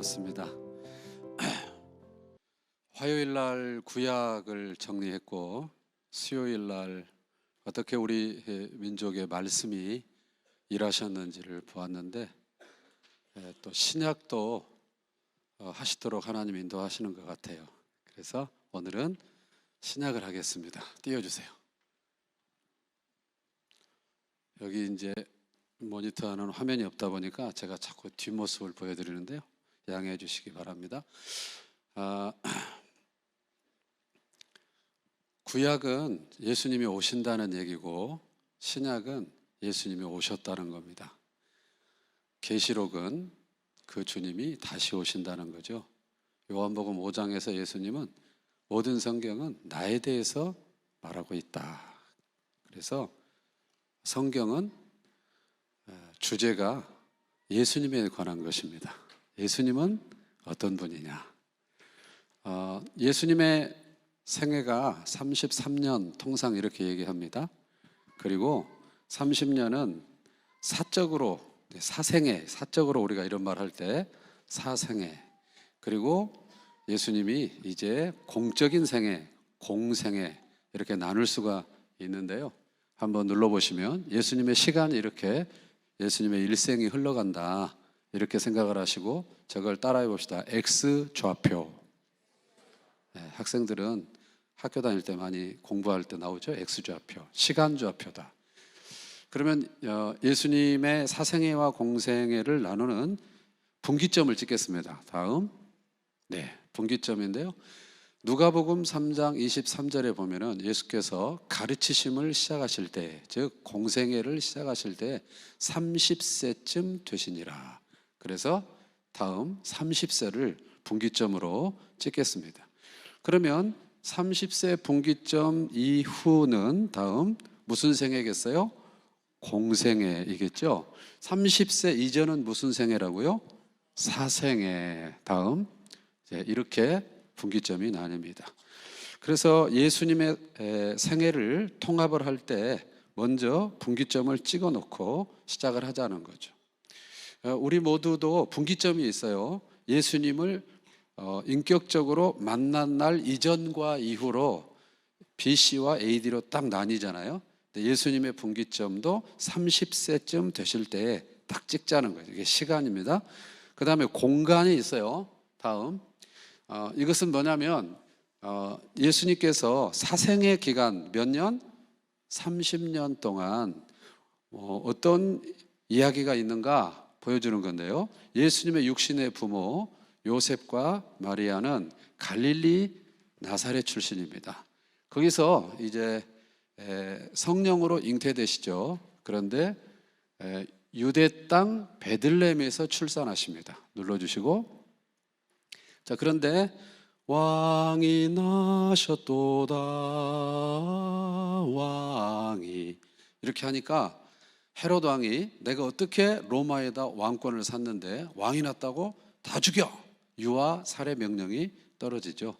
반갑습니다. 화요일 날 구약을 정리했고, 수요일 날 어떻게 우리 민족의 말씀이 일하셨는지를 보았는데, 또 신약도 하시도록 하나님 인도하시는 것 같아요. 그래서 오늘은 신약을 하겠습니다. 띄워주세요. 여기 이제 모니터하는 화면이 없다 보니까 제가 자꾸 뒷모습을 보여드리는데요, 양해해 주시기 바랍니다. 구약은 예수님이 오신다는 얘기고, 신약은 예수님이 오셨다는 겁니다. 계시록은 그 주님이 다시 오신다는 거죠. 요한복음 5장에서 예수님은 모든 성경은 나에 대해서 말하고 있다. 그래서 성경은 주제가 예수님에 관한 것입니다. 예수님은 어떤 분이냐? 예수님의 생애가 33년 통상 이렇게 얘기합니다. 그리고 30년은 사적으로, 사생애, 사적으로 우리가 이런 말 할 때 사생애, 그리고 예수님이 이제 공적인 생애, 공생애 이렇게 나눌 수가 있는데요. 한번 눌러보시면 예수님의 시간이 이렇게, 예수님의 일생이 흘러간다 이렇게 생각을 하시고 저걸 따라해 봅시다. X 좌표. 학생들은 학교 다닐 때 많이 공부할 때 나오죠. X 좌표, 시간 좌표다. 그러면 예수님의 사생애와 공생애를 나누는 분기점을 찍겠습니다. 다음, 분기점인데요. 누가복음 3장 23절에 보면은 예수께서 가르치심을 시작하실 때, 즉 공생애를 시작하실 때 30세쯤 되시니라. 그래서 다음 30세를 분기점으로 찍겠습니다. 그러면 30세 분기점 이후는 다음 무슨 생애겠어요? 공생애이겠죠. 30세 이전은 무슨 생애라고요? 사생애. 다음 이렇게 분기점이 나뉩니다. 그래서 예수님의 생애를 통합을 할 때 먼저 분기점을 찍어 놓고 시작을 하자는 거죠. 우리 모두도 분기점이 있어요. 예수님을 인격적으로 만난 날 이전과 이후로 BC와 AD로 딱 나뉘잖아요. 예수님의 분기점도 30세쯤 되실 때 딱 찍자는 거죠. 이게 시간입니다. 그 다음에 공간이 있어요. 다음, 이것은 뭐냐면 예수님께서 사생애 기간 몇 년? 30년 동안 어떤 이야기가 있는가 보여주는 건데요. 예수님의 육신의 부모 요셉과 마리아는 갈릴리 나사렛 출신입니다. 거기서 이제 성령으로 잉태되시죠. 그런데 유대 땅 베들레헴에서 출산하십니다. 눌러주시고, 자, 그런데 왕이 나셨도다, 왕이, 이렇게 하니까 헤롯 왕이 내가 어떻게 로마에다 왕권을 샀는데 왕이 났다고 다 죽여, 유아 살해 명령이 떨어지죠.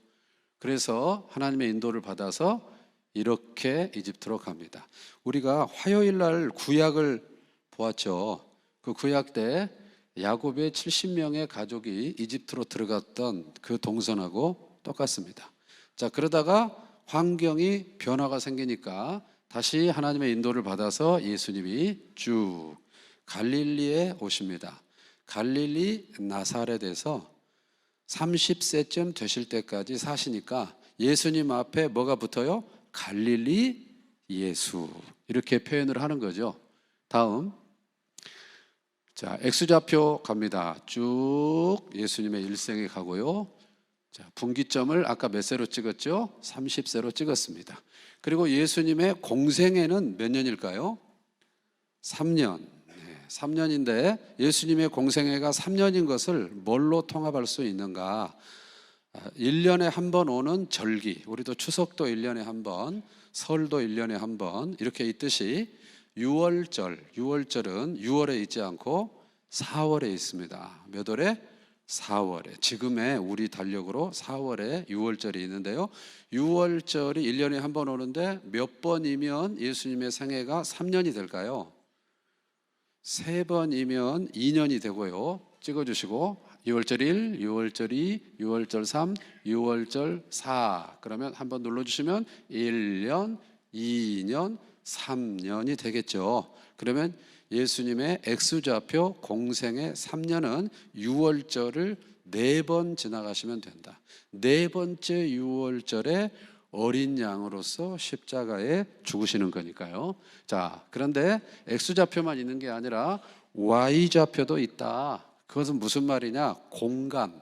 그래서 하나님의 인도를 받아서 이렇게 이집트로 갑니다. 우리가 화요일 날 구약을 보았죠. 그 구약 때 야곱의 70명의 가족이 이집트로 들어갔던 그 동선하고 똑같습니다. 자, 그러다가 환경이 변화가 생기니까 다시 하나님의 인도를 받아서 예수님이 쭉 갈릴리에 오십니다. 갈릴리 나사렛에서 30세쯤 되실 때까지 사시니까 예수님 앞에 뭐가 붙어요? 갈릴리 예수, 이렇게 표현을 하는 거죠. 다음, 자, X좌표 갑니다. 쭉 예수님의 일생에 가고요. 자, 분기점을 아까 몇 세로 찍었죠? 30세로 찍었습니다. 그리고 예수님의 공생애는 몇 년일까요? 3년. 3년인데 예수님의 공생애가 3년인 것을 뭘로 통합할 수 있는가? 1년에 한 번 오는 절기, 우리도 추석도 1년에 한 번, 설도 1년에 한 번 이렇게 있듯이 유월절, 유월절은 6월에 있지 않고 4월에 있습니다. 몇 월에? 4월에. 지금의 우리 달력으로 4월에 유월절이 있는데요. 유월절이 1년에 한 번 오는데 몇 번이면 예수님의 생애가 3년이 될까요? 3번이면 2년이 되고요. 찍어주시고 6월절 1, 6월절 2, 6월절 3, 6월절 4 그러면 한번 눌러주시면 1년, 2년, 3년이 되겠죠. 그러면 예수님의 X좌표 공생의 3년은 6월절을 4번 지나가시면 된다. 4번째 6월절에 어린 양으로서 십자가에 죽으시는 거니까요. 자, 그런데 X좌표만 있는 게 아니라 Y좌표도 있다. 그것은 무슨 말이냐? 공간.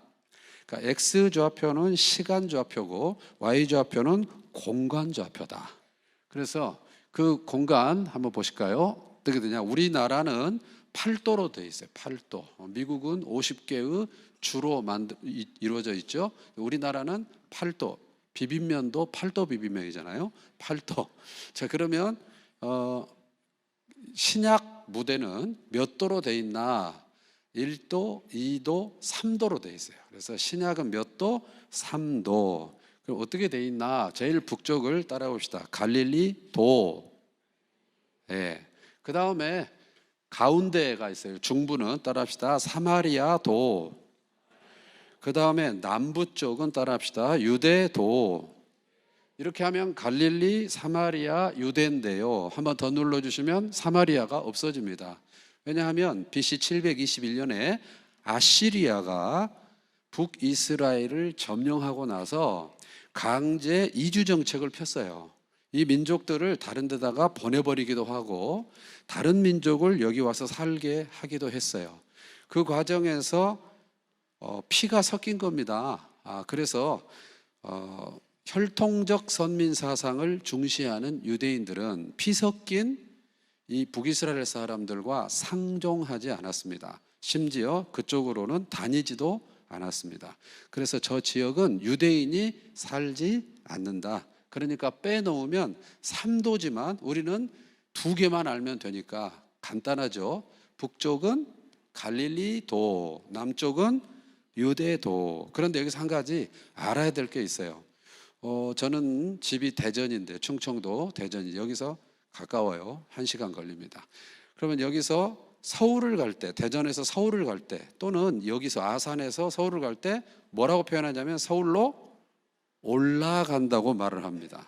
그러니까 X좌표는 시간좌표고 Y좌표는 공간좌표다. 그래서 그 공간 한번 보실까요? 어떻게 되냐? 우리나라는 8도로 되어 있어요. 8도. 미국은 50개의 주로 이루어져 있죠. 우리나라는 8도. 비빔면도 8도 비빔면이잖아요. 8도. 자, 그러면 신약 무대는 몇 도로 되어 있나? 1도, 2도, 3도로 되어 있어요. 그래서 신약은 몇 도? 3도. 그럼 어떻게 되어 있나? 제일 북쪽을 따라봅시다. 갈릴리 도. 예. 그 다음에 가운데가 있어요. 중부는 따라합시다. 사마리아 도. 그 다음에 남부 쪽은 따라합시다. 유대도. 이렇게 하면 갈릴리, 사마리아, 유대인데요. 한번 더 눌러주시면 사마리아가 없어집니다. 왜냐하면 BC 721년에 아시리아가 북이스라엘을 점령하고 나서 강제 이주 정책을 폈어요. 이 민족들을 다른 데다가 보내버리기도 하고 다른 민족을 여기 와서 살게 하기도 했어요. 그 과정에서 피가 섞인 겁니다. 그래서 혈통적 선민 사상을 중시하는 유대인들은 피 섞인 이 북이스라엘 사람들과 상종하지 않았습니다. 심지어 그쪽으로는 다니지도 않았습니다. 그래서 저 지역은 유대인이 살지 않는다. 그러니까 빼놓으면 3도지만 우리는 2개만 알면 되니까 간단하죠. 북쪽은 갈릴리도, 남쪽은 유대도. 그런데 여기서 한 가지 알아야 될 게 있어요. 저는 집이 대전인데 충청도 대전이 여기서 가까워요. 1시간 걸립니다. 그러면 여기서 서울을 갈 때, 대전에서 서울을 갈 때, 또는 여기서 아산에서 서울을 갈 때 뭐라고 표현하냐면 서울로 올라간다고 말을 합니다.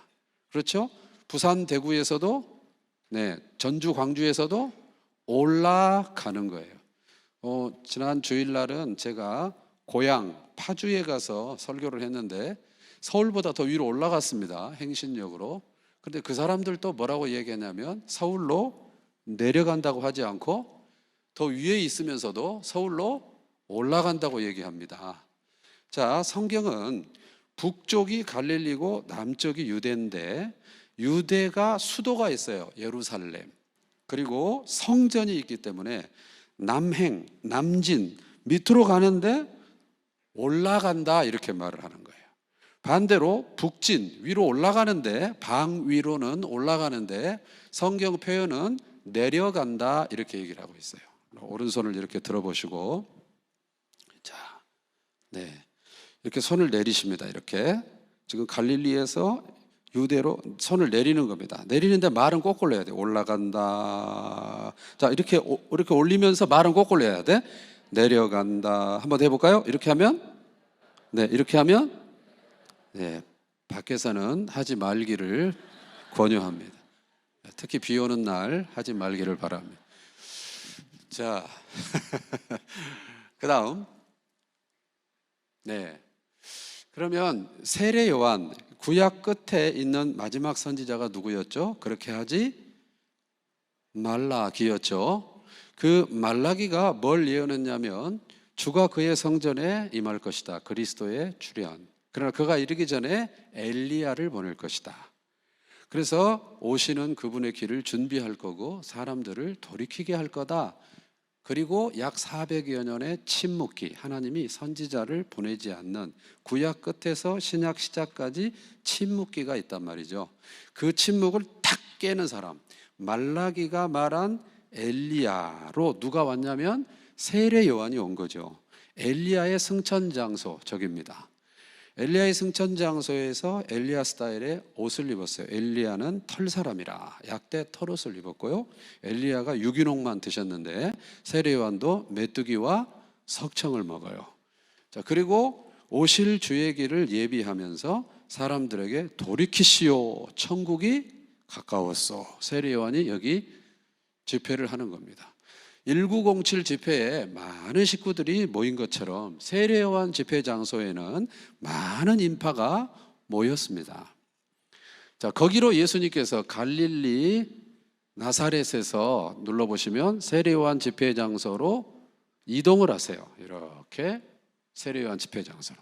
그렇죠? 부산 대구에서도 전주 광주에서도 올라가는 거예요. 지난 주일날은 제가 고향 파주에 가서 설교를 했는데 서울보다 더 위로 올라갔습니다. 행신역으로. 그런데 그 사람들도 뭐라고 얘기하냐면 서울로 내려간다고 하지 않고 더 위에 있으면서도 서울로 올라간다고 얘기합니다. 자, 성경은 북쪽이 갈릴리고 남쪽이 유대인데 유대가 수도가 있어요. 예루살렘. 그리고 성전이 있기 때문에 남행, 남진, 밑으로 가는데 올라간다 이렇게 말을 하는 거예요. 반대로 북진, 위로 올라가는데 방위로는 올라가는데 성경 표현은 내려간다 이렇게 얘기를 하고 있어요. 오른손을 이렇게 들어보시고 자, 이렇게 손을 내리십니다. 이렇게 지금 갈릴리에서 유대로 손을 내리는 겁니다. 내리는데 말은 거꾸로 해야 돼. 올라간다. 자, 이렇게 올리면서 말은 거꾸로 해야 돼. 내려간다. 한번 해볼까요? 이렇게 하면 이렇게 하면 밖에서는 하지 말기를 권유합니다. 특히 비 오는 날 하지 말기를 바랍니다. 자, 그 다음 그러면 세례 요한 구약 끝에 있는 마지막 선지자가 누구였죠? 그렇게 하지 말라기였죠. 그 말라기가 뭘 예언했냐면 주가 그의 성전에 임할 것이다. 그리스도의 출현. 그러나 그가 이르기 전에 엘리야를 보낼 것이다. 그래서 오시는 그분의 길을 준비할 거고 사람들을 돌이키게 할 거다. 그리고 약 400여 년의 침묵기, 하나님이 선지자를 보내지 않는 구약 끝에서 신약 시작까지 침묵기가 있단 말이죠. 그 침묵을 탁 깨는 사람, 말라기가 말한 엘리야로 누가 왔냐면 세례 요한이 온 거죠. 엘리야의 승천 장소 저깁니다. 엘리야의 승천 장소에서 엘리야 스타일의 옷을 입었어요. 엘리야는 털 사람이라 약대 털옷을 입었고요. 엘리야가 유기농만 드셨는데 세례요한도 메뚜기와 석청을 먹어요. 자, 그리고 오실 주의 길을 예비하면서 사람들에게 돌이키시오, 천국이 가까웠어. 세례요한이 여기 집회를 하는 겁니다. 1907 집회에 많은 식구들이 모인 것처럼 세례요한 집회 장소에는 많은 인파가 모였습니다. 자, 거기로 예수님께서 갈릴리 나사렛에서 눌러보시면 세례요한 집회 장소로 이동을 하세요. 이렇게 세례요한 집회 장소로.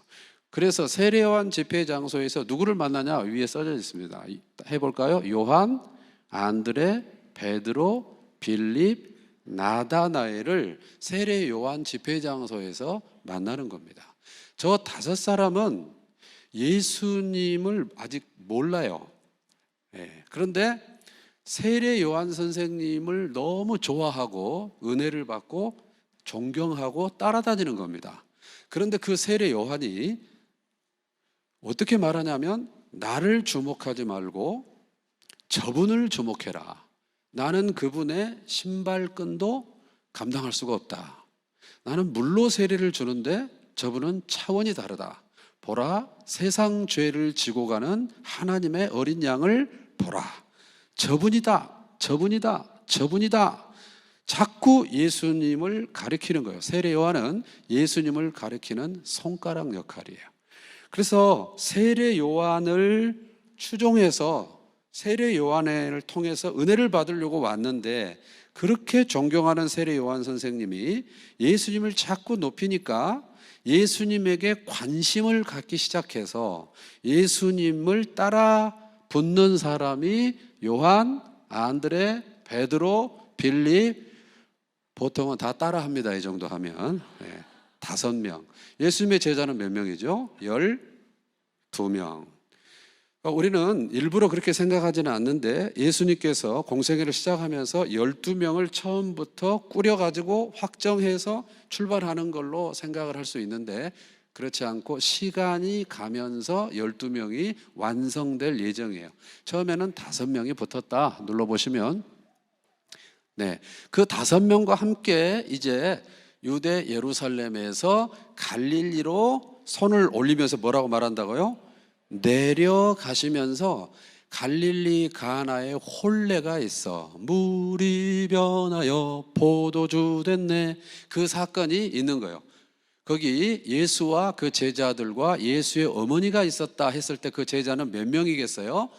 그래서 세례요한 집회 장소에서 누구를 만나냐? 위에 써져 있습니다. 해볼까요? 요한, 안드레, 베드로, 빌립, 나다나엘을 세례 요한 집회 장소에서 만나는 겁니다. 저 5사람은 예수님을 아직 몰라요. 그런데 세례 요한 선생님을 너무 좋아하고 은혜를 받고 존경하고 따라다니는 겁니다. 그런데 그 세례 요한이 어떻게 말하냐면, 나를 주목하지 말고 저분을 주목해라. 나는 그분의 신발끈도 감당할 수가 없다. 나는 물로 세례를 주는데 저분은 차원이 다르다. 보라, 세상 죄를 지고 가는 하나님의 어린 양을 보라. 저분이다, 저분이다, 저분이다. 자꾸 예수님을 가리키는 거예요. 세례 요한은 예수님을 가리키는 손가락 역할이에요. 그래서 세례 요한을 추종해서 세례 요한을 통해서 은혜를 받으려고 왔는데, 그렇게 존경하는 세례 요한 선생님이 예수님을 자꾸 높이니까 예수님에게 관심을 갖기 시작해서 예수님을 따라 붙는 사람이 요한, 안드레, 베드로, 빌립, 보통은 다 따라합니다. 이 정도 하면 5명. 예수님의 제자는 몇 명이죠? 12명. 우리는 일부러 그렇게 생각하지는 않는데, 예수님께서 공생애를 시작하면서 12명을 처음부터 꾸려가지고 확정해서 출발하는 걸로 생각을 할 수 있는데, 그렇지 않고 시간이 가면서 12명이 완성될 예정이에요. 처음에는 5명이 붙었다 눌러보시면, 그 5명과 함께 이제 유대 예루살렘에서 갈릴리로 손을 올리면서 뭐라고 말한다고요? 내려가시면서 갈릴리 가나에 혼례가 있어. 물이 변하여 포도주 됐네. 그 사건이 있는 거예요. 거기 예수와 그 제자들과 예수의 어머니가 있었다 했을 때 그 제자는 몇 명이겠어요?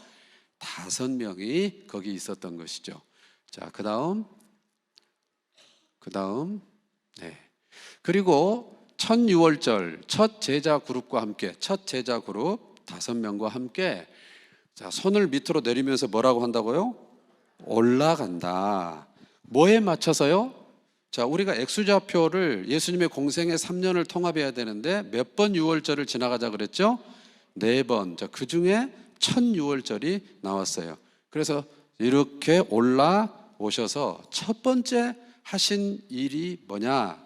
5명이 거기 있었던 것이죠. 자, 그 다음 그리고 첫 유월절 첫 제자 그룹과 함께, 첫 제자 그룹 5명과 함께, 자, 손을 밑으로 내리면서 뭐라고 한다고요? 올라간다. 뭐에 맞춰서요? 자, 우리가 액수좌표를 예수님의 공생애 3년을 통합해야 되는데 몇 번 유월절을 지나가자 그랬죠? 4번. 자, 그 중에 첫 유월절이 나왔어요. 그래서 이렇게 올라오셔서 첫 번째 하신 일이 뭐냐?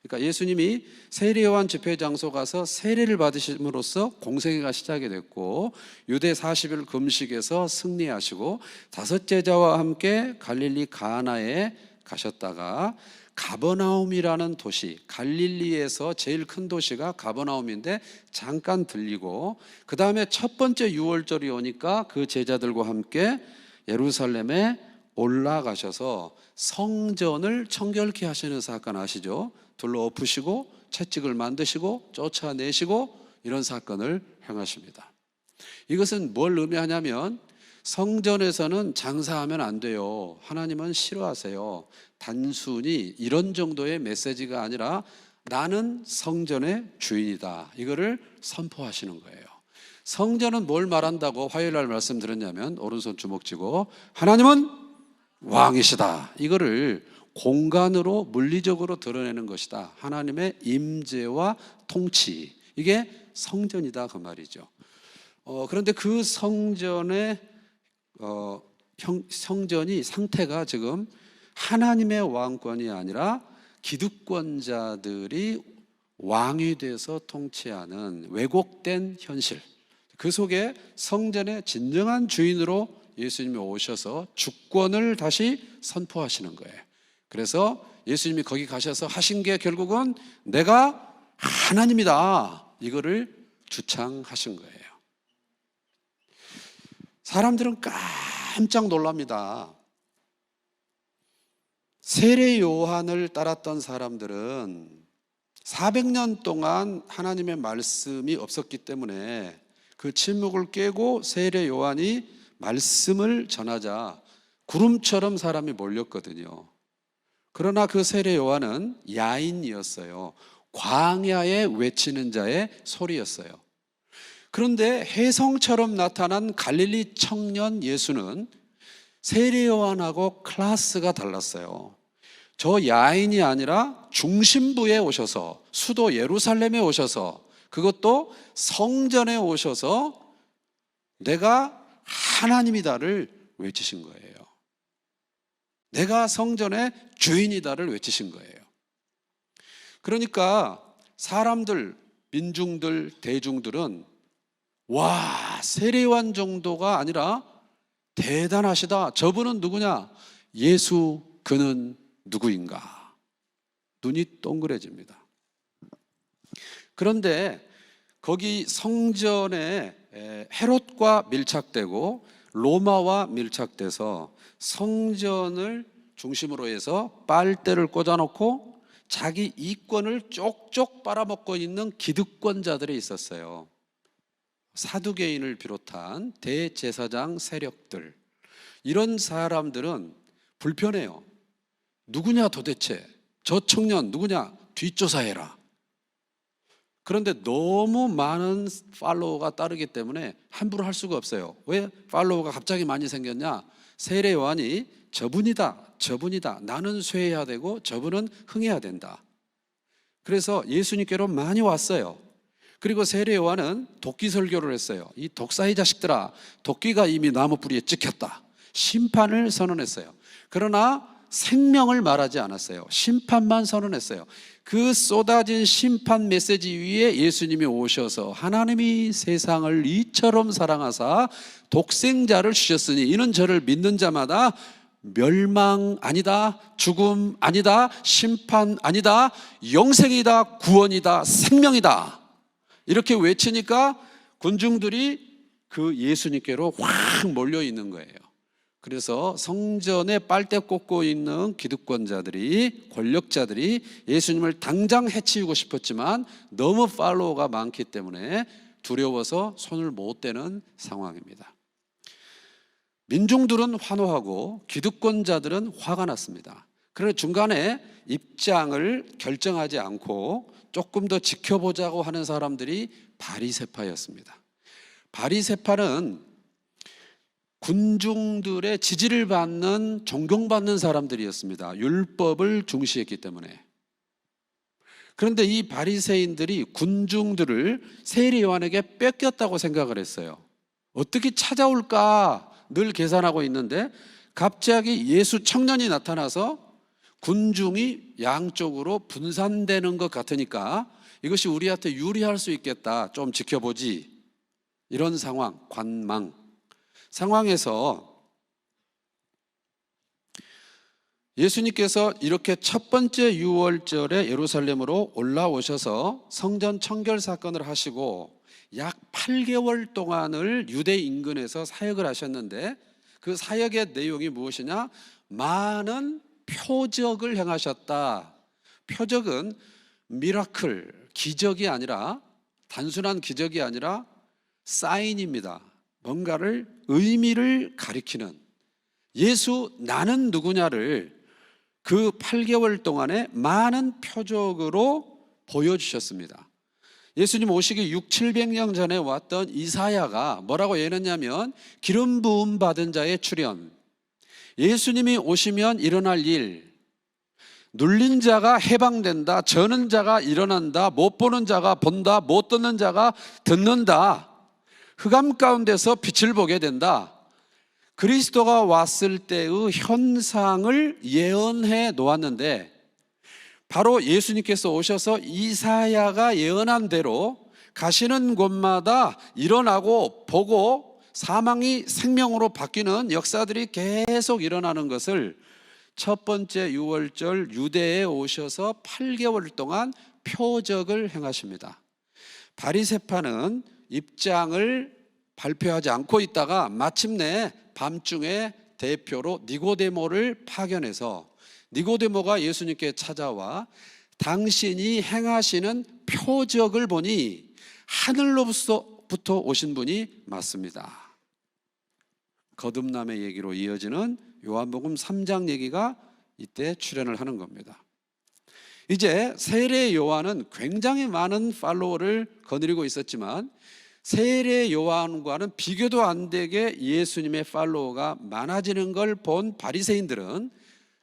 그러니까 예수님이 세례 요한 집회 장소 가서 세례를 받으심으로써 공생애가 시작이 됐고, 유대 40일 금식에서 승리하시고 5 제자와 함께 갈릴리 가나에 가셨다가 가버나움이라는 도시, 갈릴리에서 제일 큰 도시가 가버나움인데 잠깐 들리고, 그 다음에 첫 번째 유월절이 오니까 그 제자들과 함께 예루살렘에 올라가셔서 성전을 청결케 하시는 사건 아시죠? 둘러 엎으시고 채찍을 만드시고 쫓아내시고 이런 사건을 행하십니다. 이것은 뭘 의미하냐면, 성전에서는 장사하면 안 돼요. 하나님은 싫어하세요. 단순히 이런 정도의 메시지가 아니라 나는 성전의 주인이다, 이거를 선포하시는 거예요. 성전은 뭘 말한다고 화요일날 말씀드렸냐면, 오른손 주먹 쥐고 하나님은 왕이시다, 이거를 공간으로 물리적으로 드러내는 것이다. 하나님의 임재와 통치, 이게 성전이다 그 말이죠. 그런데 그 성전의 성전이 상태가 지금 하나님의 왕권이 아니라 기득권자들이 왕이 돼서 통치하는 왜곡된 현실, 그 속에 성전의 진정한 주인으로 예수님이 오셔서 주권을 다시 선포하시는 거예요. 그래서 예수님이 거기 가셔서 하신 게 결국은 내가 하나님이다, 이거를 주창하신 거예요. 사람들은 깜짝 놀랍니다. 세례 요한을 따랐던 사람들은 400년 동안 하나님의 말씀이 없었기 때문에 그 침묵을 깨고 세례 요한이 말씀을 전하자 구름처럼 사람이 몰렸거든요. 그러나 그 세례 요한은 야인이었어요. 광야에 외치는 자의 소리였어요. 그런데 혜성처럼 나타난 갈릴리 청년 예수는 세례 요한하고 클래스가 달랐어요. 저 야인이 아니라 중심부에 오셔서, 수도 예루살렘에 오셔서, 그것도 성전에 오셔서 내가 하나님이다를 외치신 거예요. 내가 성전의 주인이다를 외치신 거예요. 그러니까 사람들, 민중들, 대중들은 와, 세례요한 정도가 아니라 대단하시다. 저분은 누구냐? 예수, 그는 누구인가? 눈이 동그래집니다. 그런데 거기 성전에 헤롯과 밀착되고 로마와 밀착돼서 성전을 중심으로 해서 빨대를 꽂아놓고 자기 이권을 쪽쪽 빨아먹고 있는 기득권자들이 있었어요. 사두개인을 비롯한 대제사장 세력들, 이런 사람들은 불편해요. 누구냐 도대체? 저 청년 누구냐? 뒷조사해라. 그런데 너무 많은 팔로워가 따르기 때문에 함부로 할 수가 없어요. 왜 팔로워가 갑자기 많이 생겼냐? 세례 요한이 저분이다, 저분이다, 나는 쇠해야 되고 저분은 흥해야 된다. 그래서 예수님께로 많이 왔어요. 그리고 세례 요한은 도끼 설교를 했어요. 이 독사의 자식들아, 도끼가 이미 나무 뿌리에 찍혔다. 심판을 선언했어요. 그러나 생명을 말하지 않았어요. 심판만 선언했어요. 그 쏟아진 심판 메시지 위에 예수님이 오셔서 하나님이 세상을 이처럼 사랑하사 독생자를 주셨으니 이는 저를 믿는 자마다 멸망 아니다, 죽음 아니다, 심판 아니다, 영생이다, 구원이다, 생명이다, 이렇게 외치니까 군중들이 그 예수님께로 확 몰려 있는 거예요. 그래서 성전에 빨대 꽂고 있는 기득권자들이, 권력자들이 예수님을 당장 해치우고 싶었지만 너무 팔로워가 많기 때문에 두려워서 손을 못 대는 상황입니다. 민중들은 환호하고 기득권자들은 화가 났습니다. 그러나 중간에 입장을 결정하지 않고 조금 더 지켜보자고 하는 사람들이 바리새파였습니다. 바리새파는 군중들의 지지를 받는, 존경받는 사람들이었습니다. 율법을 중시했기 때문에. 그런데 이 바리새인들이 군중들을 세례 요한에게 뺏겼다고 생각을 했어요. 어떻게 찾아올까 늘 계산하고 있는데 갑자기 예수 청년이 나타나서 군중이 양쪽으로 분산되는 것 같으니까 이것이 우리한테 유리할 수 있겠다, 좀 지켜보지, 이런 상황, 관망 상황에서 예수님께서 이렇게 첫 번째 유월절에 예루살렘으로 올라오셔서 성전 청결 사건을 하시고 약 8개월 동안을 유대 인근에서 사역을 하셨는데 그 사역의 내용이 무엇이냐? 많은 표적을 행하셨다. 표적은 미라클, 기적이 아니라, 단순한 기적이 아니라 사인입니다. 뭔가를, 의미를 가리키는, 예수 나는 누구냐를 그 8개월 동안에 많은 표적으로 보여주셨습니다. 예수님 오시기 600~700년 전에 왔던 이사야가 뭐라고 예언했냐면 기름 부음 받은 자의 출현, 예수님이 오시면 일어날 일, 눌린 자가 해방된다, 저는 자가 일어난다, 못 보는 자가 본다, 못 듣는 자가 듣는다, 흑암 가운데서 빛을 보게 된다. 그리스도가 왔을 때의 현상을 예언해 놓았는데 바로 예수님께서 오셔서 이사야가 예언한 대로 가시는 곳마다 일어나고 보고 사망이 생명으로 바뀌는 역사들이 계속 일어나는 것을 첫 번째 유월절 유대에 오셔서 8개월 동안 표적을 행하십니다. 바리새파는 입장을 발표하지 않고 있다가 마침내 밤중에 대표로 니고데모를 파견해서 니고데모가 예수님께 찾아와 당신이 행하시는 표적을 보니 하늘로부터 오신 분이 맞습니다. 거듭남의 얘기로 이어지는 요한복음 3장 얘기가 이때 출현을 하는 겁니다. 이제 세례 요한은 굉장히 많은 팔로워를 거느리고 있었지만 세례 요한과는 비교도 안 되게 예수님의 팔로워가 많아지는 걸 본 바리새인들은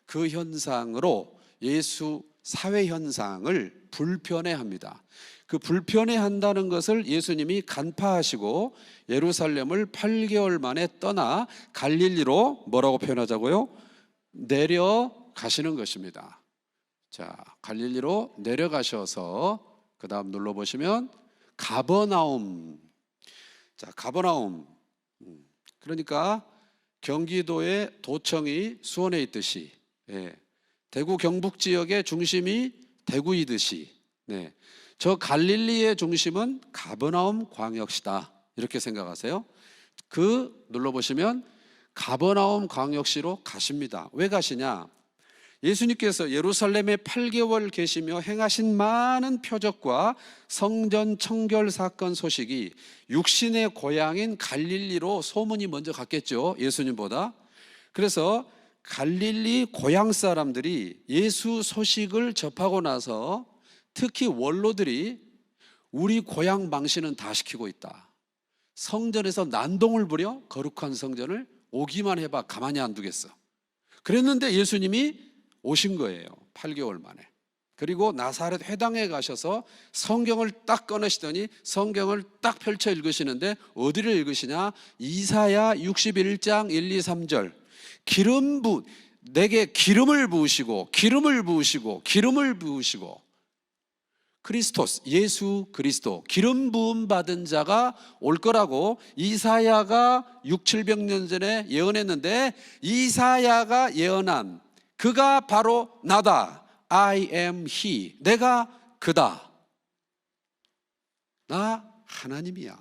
그 현상으로 예수 사회 현상을 불편해합니다. 그 불편해한다는 것을 예수님이 간파하시고 예루살렘을 8개월 만에 떠나 갈릴리로 뭐라고 표현하자고요? 내려가시는 것입니다. 자, 갈릴리로 내려가셔서 그 다음 눌러보시면 가버나움. 자, 가버나움. 그러니까 경기도의 도청이 수원에 있듯이, 대구 경북 지역의 중심이 대구이듯이, 저 갈릴리의 중심은 가버나움 광역시다, 이렇게 생각하세요. 눌러보시면 가버나움 광역시로 가십니다. 왜 가시냐? 예수님께서 예루살렘에 8개월 계시며 행하신 많은 표적과 성전 청결 사건 소식이 육신의 고향인 갈릴리로 소문이 먼저 갔겠죠, 예수님보다. 그래서 갈릴리 고향 사람들이 예수 소식을 접하고 나서 특히 원로들이 우리 고향 망신은 다 시키고 있다. 성전에서 난동을 부려 거룩한 성전을 오기만 해봐 가만히 안 두겠어. 그랬는데 예수님이 오신 거예요, 8개월 만에. 그리고 나사렛 회당에 가셔서 성경을 딱 꺼내시더니 성경을 딱 펼쳐 읽으시는데 어디를 읽으시냐? 이사야 61장 1, 2, 3절. 내게 기름을 부으시고 크리스토스, 예수 그리스도, 기름 부음 받은 자가 올 거라고 이사야가 600~700년 전에 예언했는데 이사야가 예언한 그가 바로 나다. I am he. 내가 그다. 나 하나님이야.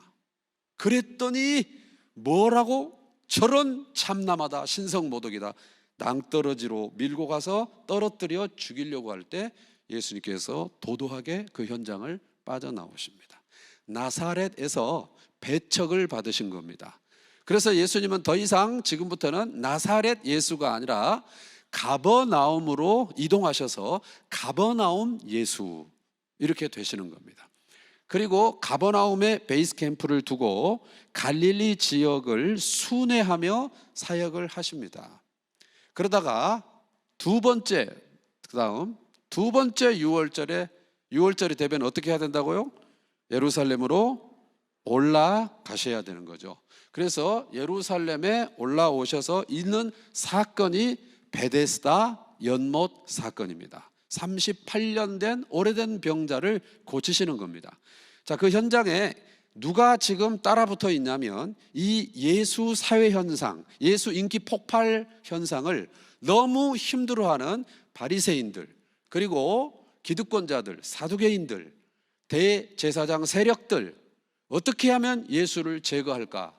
그랬더니 뭐라고? 저런 참남하다, 신성모독이다. 낭떠러지로 밀고 가서 떨어뜨려 죽이려고 할 때 예수님께서 도도하게 그 현장을 빠져나오십니다. 나사렛에서 배척을 받으신 겁니다. 그래서 예수님은 더 이상 지금부터는 나사렛 예수가 아니라 가버나움으로 이동하셔서 가버나움 예수, 이렇게 되시는 겁니다. 그리고 가버나움에 베이스 캠프를 두고 갈릴리 지역을 순회하며 사역을 하십니다. 그러다가 두 번째 유월절이 되면 어떻게 해야 된다고요? 예루살렘으로 올라가셔야 되는 거죠. 그래서 예루살렘에 올라오셔서 있는 사건이 베데스다 연못 사건입니다. 38년 된 오래된 병자를 고치시는 겁니다. 자, 그 현장에 누가 지금 따라붙어 있냐면 이 예수 사회 현상, 예수 인기 폭발 현상을 너무 힘들어하는 바리새인들, 그리고 기득권자들, 사두개인들, 대제사장 세력들, 어떻게 하면 예수를 제거할까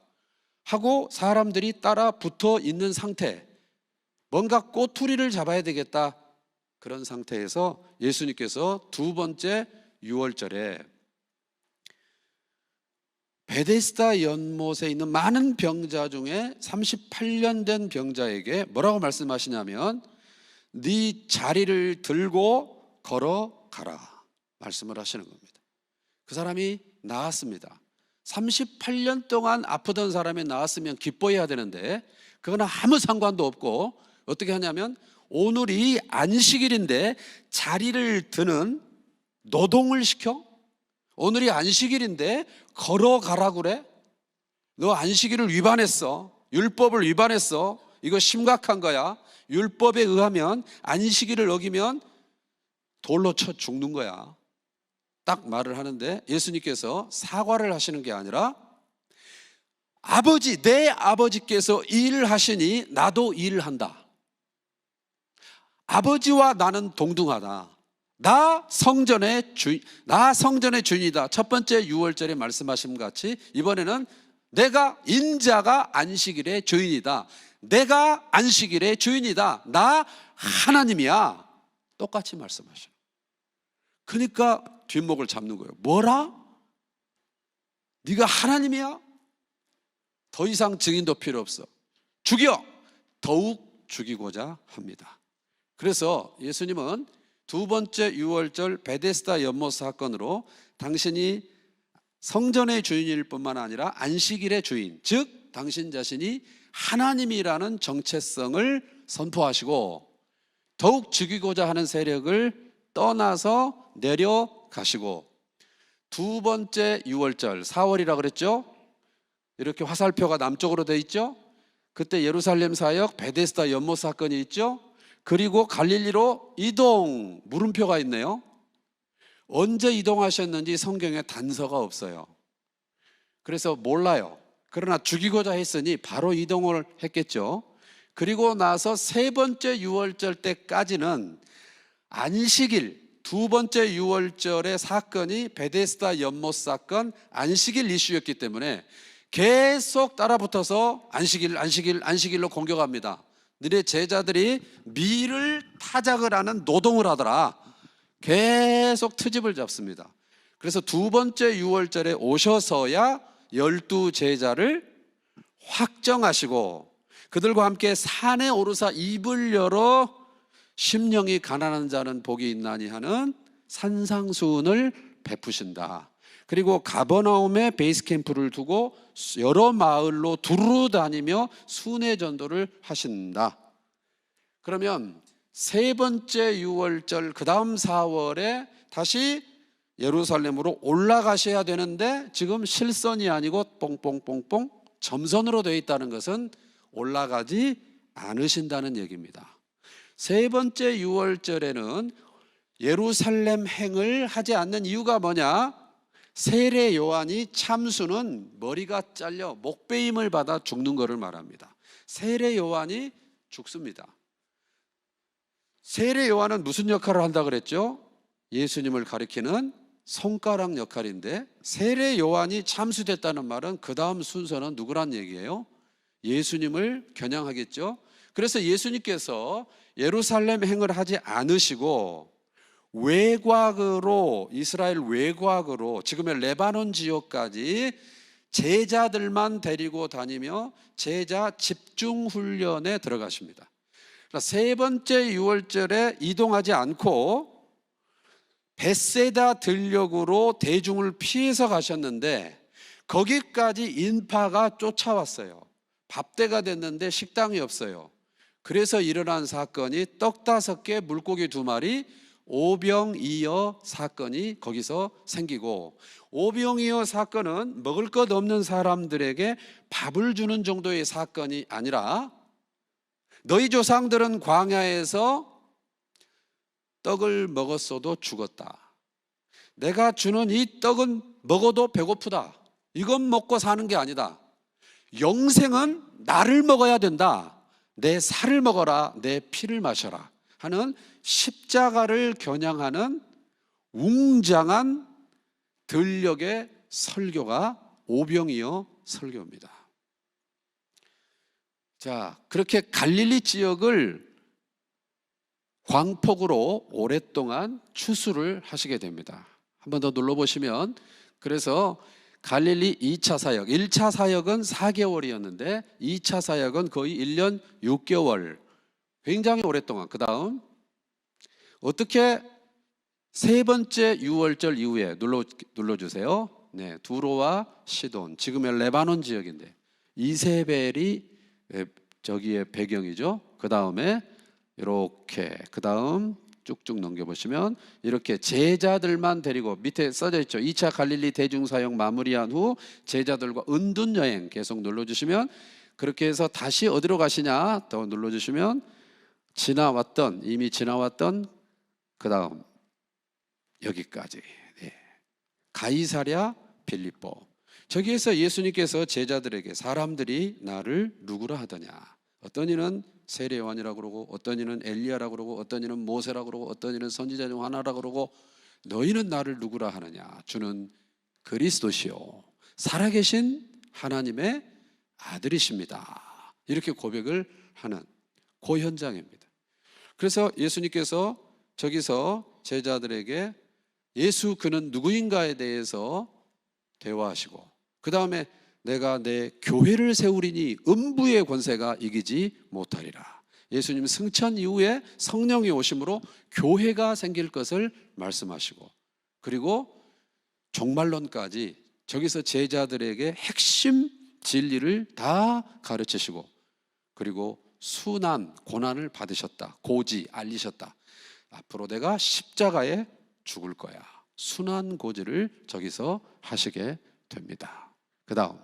하고 사람들이 따라 붙어 있는 상태, 뭔가 꼬투리를 잡아야 되겠다, 그런 상태에서 예수님께서 두 번째 유월절에 베데스다 연못에 있는 많은 병자 중에 38년 된 병자에게 뭐라고 말씀하시냐면 네 자리를 들고 걸어가라 말씀을 하시는 겁니다. 그 사람이 나았습니다. 38년 동안 아프던 사람이 나았으면 기뻐해야 되는데 그거는 아무 상관도 없고 어떻게 하냐면 오늘이 안식일인데 자리를 드는 노동을 시켜? 오늘이 안식일인데 걸어가라고 그래? 너 안식일을 위반했어. 율법을 위반했어. 이거 심각한 거야. 율법에 의하면 안식일을 어기면 돌로 쳐 죽는 거야. 딱 말을 하는데 예수님께서 사과를 하시는 게 아니라 아버지, 내 아버지께서 일을 하시니 나도 일을 한다. 아버지와 나는 동등하다. 나 성전의 주인이다. 첫 번째 유월절에 말씀하신 것 같이 이번에는 내가 인자가 안식일의 주인이다. 내가 안식일의 주인이다. 나 하나님이야. 똑같이 말씀하셔요. 그러니까 뒷목을 잡는 거예요. 뭐라? 네가 하나님이야? 더 이상 증인도 필요 없어. 죽여! 더욱 죽이고자 합니다. 그래서 예수님은 두 번째 유월절 베데스다 연못 사건으로 당신이 성전의 주인일 뿐만 아니라 안식일의 주인, 즉 당신 자신이 하나님이라는 정체성을 선포하시고 더욱 죽이고자 하는 세력을 떠나서 내려가시고, 두 번째 유월절 4월이라 그랬죠. 이렇게 화살표가 남쪽으로 돼 있죠. 그때 예루살렘 사역 베데스다 연못 사건이 있죠. 그리고 갈릴리로 이동, 물음표가 있네요. 언제 이동하셨는지 성경에 단서가 없어요. 그래서 몰라요. 그러나 죽이고자 했으니 바로 이동을 했겠죠. 그리고 나서 세 번째 유월절 때까지는 안식일, 두 번째 유월절의 사건이 베데스다 연못 사건, 안식일 이슈였기 때문에 계속 따라붙어서 안식일로 공격합니다. 너네 제자들이 밀을 타작을 하는 노동을 하더라. 계속 트집을 잡습니다. 그래서 두 번째 유월절에 오셔서야 12 제자를 확정하시고 그들과 함께 산에 오르사 입을 열어 심령이 가난한 자는 복이 있나니 하는 산상수훈을 베푸신다. 그리고 가버나움에 베이스 캠프를 두고 여러 마을로 두루 다니며 순회 전도를 하신다. 그러면 세 번째 유월절 그 다음 4월에 다시 예루살렘으로 올라가셔야 되는데 지금 실선이 아니고 뽕뽕뽕뽕 점선으로 되어 있다는 것은 올라가지 않으신다는 얘기입니다. 세 번째 유월절에는 예루살렘 행을 하지 않는 이유가 뭐냐? 세례 요한이 참수는 머리가 잘려 목베임을 받아 죽는 것을 말합니다. 세례 요한이 죽습니다. 세례 요한은 무슨 역할을 한다 그랬죠? 예수님을 가리키는 손가락 역할인데, 세례 요한이 참수됐다는 말은 그 다음 순서는 누구란 얘기예요? 예수님을 겨냥하겠죠. 그래서 예수님께서 예루살렘 행을 하지 않으시고 외곽으로, 이스라엘 외곽으로 지금의 레바논 지역까지 제자들만 데리고 다니며 제자 집중 훈련에 들어가십니다. 세 번째 유월절에 이동하지 않고 벳세다 들녘으로 대중을 피해서 가셨는데 거기까지 인파가 쫓아왔어요. 밥때가 됐는데 식당이 없어요. 그래서 일어난 사건이 떡 5개, 물고기 2마리, 오병이어 사건이 거기서 생기고, 오병이어 사건은 먹을 것 없는 사람들에게 밥을 주는 정도의 사건이 아니라 너희 조상들은 광야에서 떡을 먹었어도 죽었다. 내가 주는 이 떡은 먹어도 배고프다. 이건 먹고 사는 게 아니다. 영생은 나를 먹어야 된다. 내 살을 먹어라. 내 피를 마셔라. 하는 십자가를 겨냥하는 웅장한 들녘의 설교가 오병이어 설교입니다. 자, 그렇게 갈릴리 지역을 광폭으로 오랫동안 추수를 하시게 됩니다. 한 번 더 눌러보시면, 그래서 갈릴리 2차 사역, 1차 사역은 4개월이었는데 2차 사역은 거의 1년 6개월, 굉장히 오랫동안. 그 다음 어떻게 세 번째 유월절 이후에 눌러주세요. 네, 두로와 시돈, 지금의 레바논 지역인데 이세벨이 저기의 배경이죠. 그 다음에 이렇게, 그 다음 쭉쭉 넘겨보시면 이렇게 제자들만 데리고, 밑에 써져 있죠. 2차 갈릴리 대중사역 마무리한 후 제자들과 은둔 여행 계속 눌러주시면, 그렇게 해서 다시 어디로 가시냐 더 눌러주시면 이미 지나왔던 그 다음 여기까지. 네. 가이사랴 빌립보. 저기에서 예수님께서 제자들에게 사람들이 나를 누구라 하더냐. 어떤 이는 세례요한이라고 그러고, 어떤 이는 엘리야라고 그러고, 어떤 이는 모세라고 그러고, 어떤 이는 선지자 중 하나라고 그러고, 너희는 나를 누구라 하느냐. 주는 그리스도시요 살아계신 하나님의 아들이십니다. 이렇게 고백을 하는 그 현장입니다. 그래서 예수님께서 저기서 제자들에게 예수 그는 누구인가에 대해서 대화하시고, 그 다음에 내가 내 교회를 세우리니 음부의 권세가 이기지 못하리라. 예수님 승천 이후에 성령이 오심으로 교회가 생길 것을 말씀하시고, 그리고 종말론까지 저기서 제자들에게 핵심 진리를 다 가르치시고, 그리고 순환, 고난을 받으셨다. 고지 알리셨다. 앞으로 내가 십자가에 죽을 거야. 순환 고지를 저기서 하시게 됩니다. 그 다음,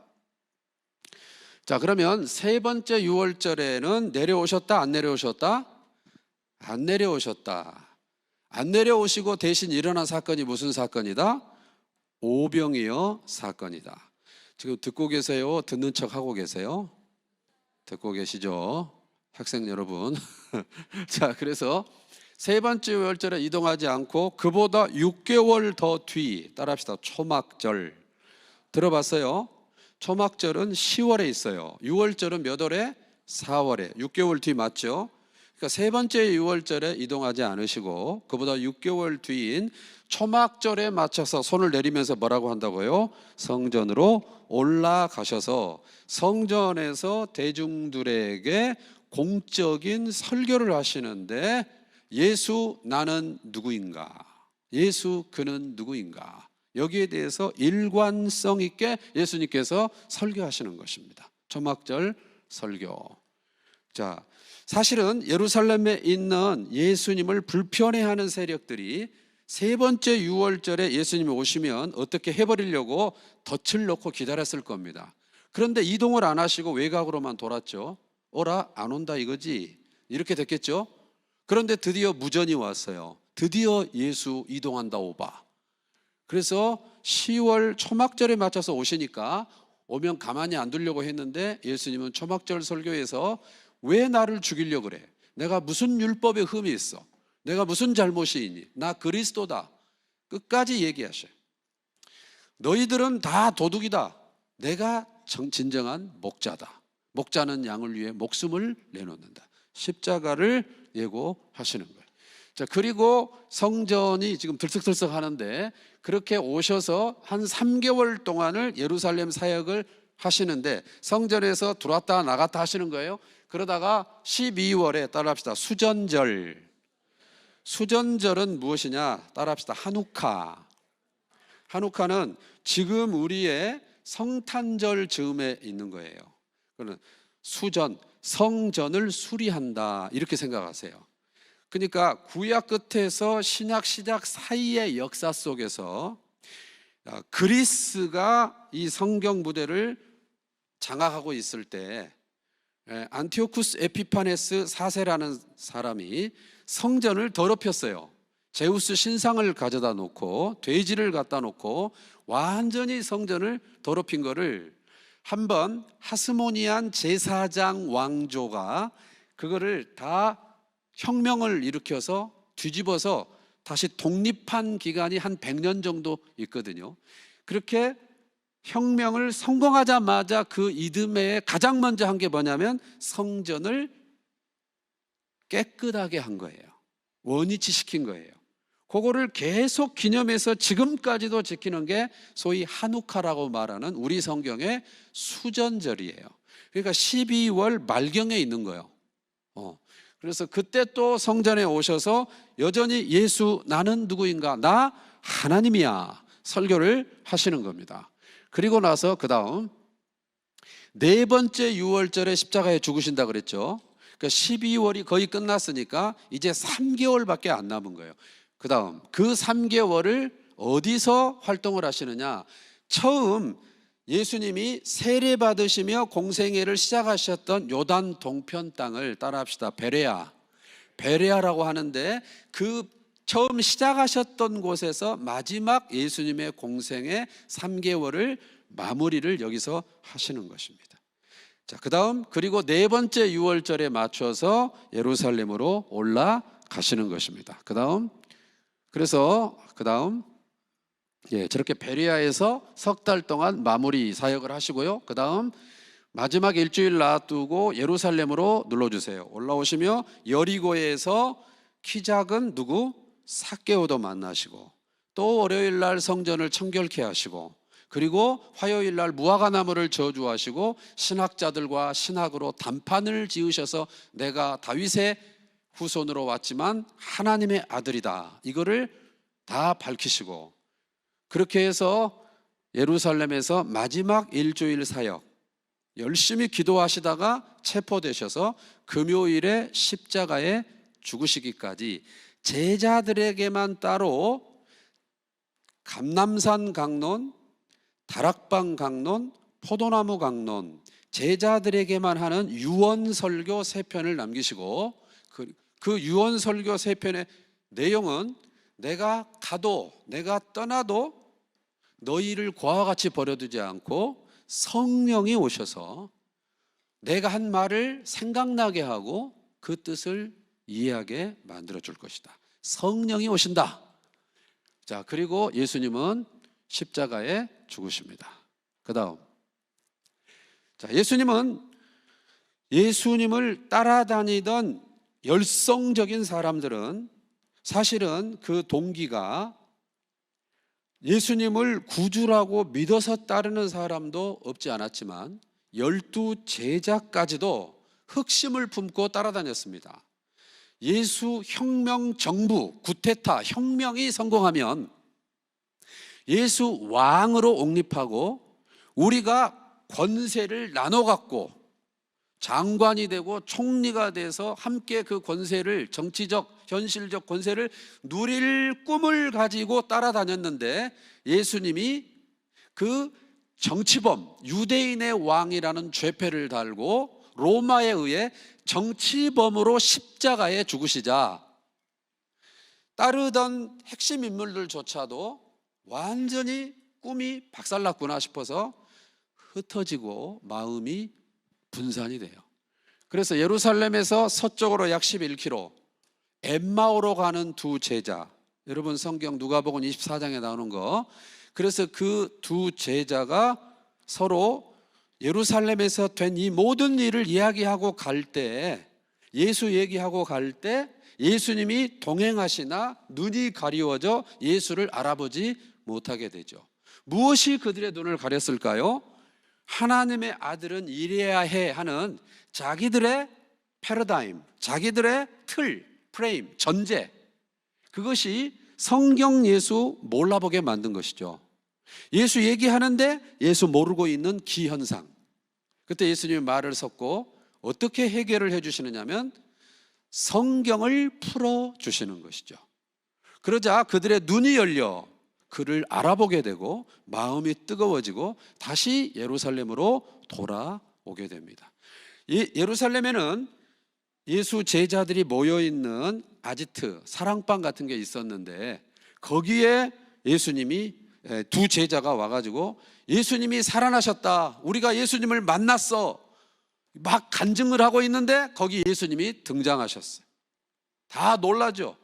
자, 그러면 세 번째 유월절에는 내려오셨다, 안 내려오셨다? 안 내려오셨다. 안 내려오시고 대신 일어난 사건이 무슨 사건이다? 오병이어 사건이다. 지금 듣고 계세요? 듣는 척 하고 계세요? 듣고 계시죠? 학생 여러분. 자, 그래서 세 번째 유월절에 이동하지 않고 그보다 6개월 더 뒤, 따라합시다. 초막절. 들어봤어요? 초막절은 10월에 있어요. 유월절은 몇 월에? 4월에. 6개월 뒤 맞죠? 그러니까 세 번째 유월절에 이동하지 않으시고 그보다 6개월 뒤인 초막절에 맞춰서 손을 내리면서 뭐라고 한다고요? 성전으로 올라가셔서 성전에서 대중들에게 공적인 설교를 하시는데, 예수 나는 누구인가? 예수 그는 누구인가? 여기에 대해서 일관성 있게 예수님께서 설교하시는 것입니다. 초막절 설교. 자, 사실은 예루살렘에 있는 예수님을 불편해하는 세력들이 세 번째 유월절에 예수님이 오시면 어떻게 해버리려고 덫을 놓고 기다렸을 겁니다. 그런데 이동을 안 하시고 외곽으로만 돌았죠. 오라 안 온다 이거지, 이렇게 됐겠죠. 그런데 드디어 무전이 왔어요. 드디어 예수 이동한다 오바. 그래서 10월 초막절에 맞춰서 오시니까 오면 가만히 안 두려고 했는데, 예수님은 초막절 설교에서 왜 나를 죽이려고 그래? 내가 무슨 율법에 흠이 있어? 내가 무슨 잘못이 있니? 나 그리스도다. 끝까지 얘기하셔요. 너희들은 다 도둑이다. 내가 진정한 목자다. 목자는 양을 위해 목숨을 내놓는다. 십자가를 예고하시는 거예요. 자, 그리고 성전이 지금 들썩들썩 하는데, 그렇게 오셔서 한 3개월 동안을 예루살렘 사역을 하시는데, 성전에서 들어왔다 나갔다 하시는 거예요. 그러다가 12월에 따라합시다. 수전절. 수전절은 무엇이냐? 따라합시다. 하누카. 하누카는 지금 우리의 성탄절 즈음에 있는 거예요. 그는 수전, 성전을 수리한다 이렇게 생각하세요. 그러니까 구약 끝에서 신약 시작 사이의 역사 속에서 그리스가 이 성경 부대를 장악하고 있을 때 안티오쿠스 에피파네스 4세라는 사람이 성전을 더럽혔어요. 제우스 신상을 가져다 놓고 돼지를 갖다 놓고 완전히 성전을 더럽힌 거를 한번 하스모니안 제사장 왕조가 그거를 다 혁명을 일으켜서 뒤집어서 다시 독립한 기간이 한 100년 정도 있거든요. 그렇게 혁명을 성공하자마자 그 이듬해에 가장 먼저 한 게 뭐냐면 성전을 깨끗하게 한 거예요. 원위치 시킨 거예요. 그거를 계속 기념해서 지금까지도 지키는 게 소위 하누카라고 말하는 우리 성경의 수전절이에요. 그러니까 12월 말경에 있는 거예요. 그래서 그때 또 성전에 오셔서 여전히 예수 나는 누구인가? 나 하나님이야 설교를 하시는 겁니다. 그리고 나서 그 다음 네 번째 유월절에 십자가에 죽으신다 그랬죠. 그러니까 12월이 거의 끝났으니까 이제 3개월밖에 안 남은 거예요. 그 다음 그 3개월을 어디서 활동을 하시느냐? 처음 예수님이 세례 받으시며 공생애를 시작하셨던 요단 동편 땅을 따라합시다. 베레아라고 하는데 그 처음 시작하셨던 곳에서 마지막 예수님의 공생의 3개월을 마무리를 여기서 하시는 것입니다. 자, 그다음 그리고 네 번째 유월절에 맞춰서 예루살렘으로 올라가시는 것입니다. 그다음 저렇게 베레아에서 석 달 동안 마무리 사역을 하시고요. 그다음 마지막 일주일 놔두고 예루살렘으로 눌러주세요. 올라오시며 여리고에서 키 작은 누구? 삭개오도 만나시고, 또 월요일 날 성전을 청결케 하시고, 그리고 화요일 날 무화과 나무를 저주하시고 신학자들과 신학으로 단판을 지으셔서 내가 다윗의 후손으로 왔지만 하나님의 아들이다, 이거를 다 밝히시고, 그렇게 해서 예루살렘에서 마지막 일주일 사역 열심히 기도하시다가 체포되셔서 금요일에 십자가에 죽으시기까지 제자들에게만 따로 감람산 강론, 다락방 강론, 포도나무 강론, 제자들에게만 하는 유언설교 3편을 남기시고, 그 유언설교 3편의 내용은 내가 가도 내가 떠나도 너희를 고와 같이 버려두지 않고 성령이 오셔서 내가 한 말을 생각나게 하고 그 뜻을 이해하게 만들어 줄 것이다. 성령이 오신다. 자, 그리고 예수님은 십자가에 죽으십니다. 그다음, 자, 예수님을 따라다니던 열성적인 사람들은 사실은 그 동기가 예수님을 구주라고 믿어서 따르는 사람도 없지 않았지만 12 제자까지도 흑심을 품고 따라다녔습니다. 예수 혁명 정부, 구테타 혁명이 성공하면 예수 왕으로 옹립하고 우리가 권세를 나눠 갖고 장관이 되고 총리가 돼서 함께 그 권세를, 정치적 현실적 권세를 누릴 꿈을 가지고 따라다녔는데, 예수님이 그 정치범, 유대인의 왕이라는 죄패를 달고 로마에 의해 정치범으로 십자가에 죽으시자 따르던 핵심 인물들조차도 완전히 꿈이 박살났구나 싶어서 흩어지고 마음이 분산이 돼요. 그래서 예루살렘에서 서쪽으로 약 11km 엠마오로 가는 두 제자, 여러분 성경 누가복음 24장에 나오는 거, 그래서 그 두 제자가 서로 예루살렘에서 된 이 모든 일을 이야기하고 갈 때, 예수 얘기하고 갈 때 예수님이 동행하시나 눈이 가리워져 예수를 알아보지 못하게 되죠. 무엇이 그들의 눈을 가렸을까요? 하나님의 아들은 이래야 해 하는 자기들의 패러다임, 자기들의 틀, 프레임, 전제, 그것이 성경 예수 몰라보게 만든 것이죠. 예수 얘기하는데 예수 모르고 있는 기현상. 그때 예수님이 말을 섞고 어떻게 해결을 해주시느냐면 성경을 풀어주시는 것이죠. 그러자 그들의 눈이 열려 그를 알아보게 되고 마음이 뜨거워지고 다시 예루살렘으로 돌아오게 됩니다. 예루살렘에는 예수 제자들이 모여있는 아지트, 사랑방 같은 게 있었는데 거기에 예수님이 두 제자가 와가지고 예수님이 살아나셨다, 우리가 예수님을 만났어, 막 간증을 하고 있는데 거기 예수님이 등장하셨어요. 다 놀라죠.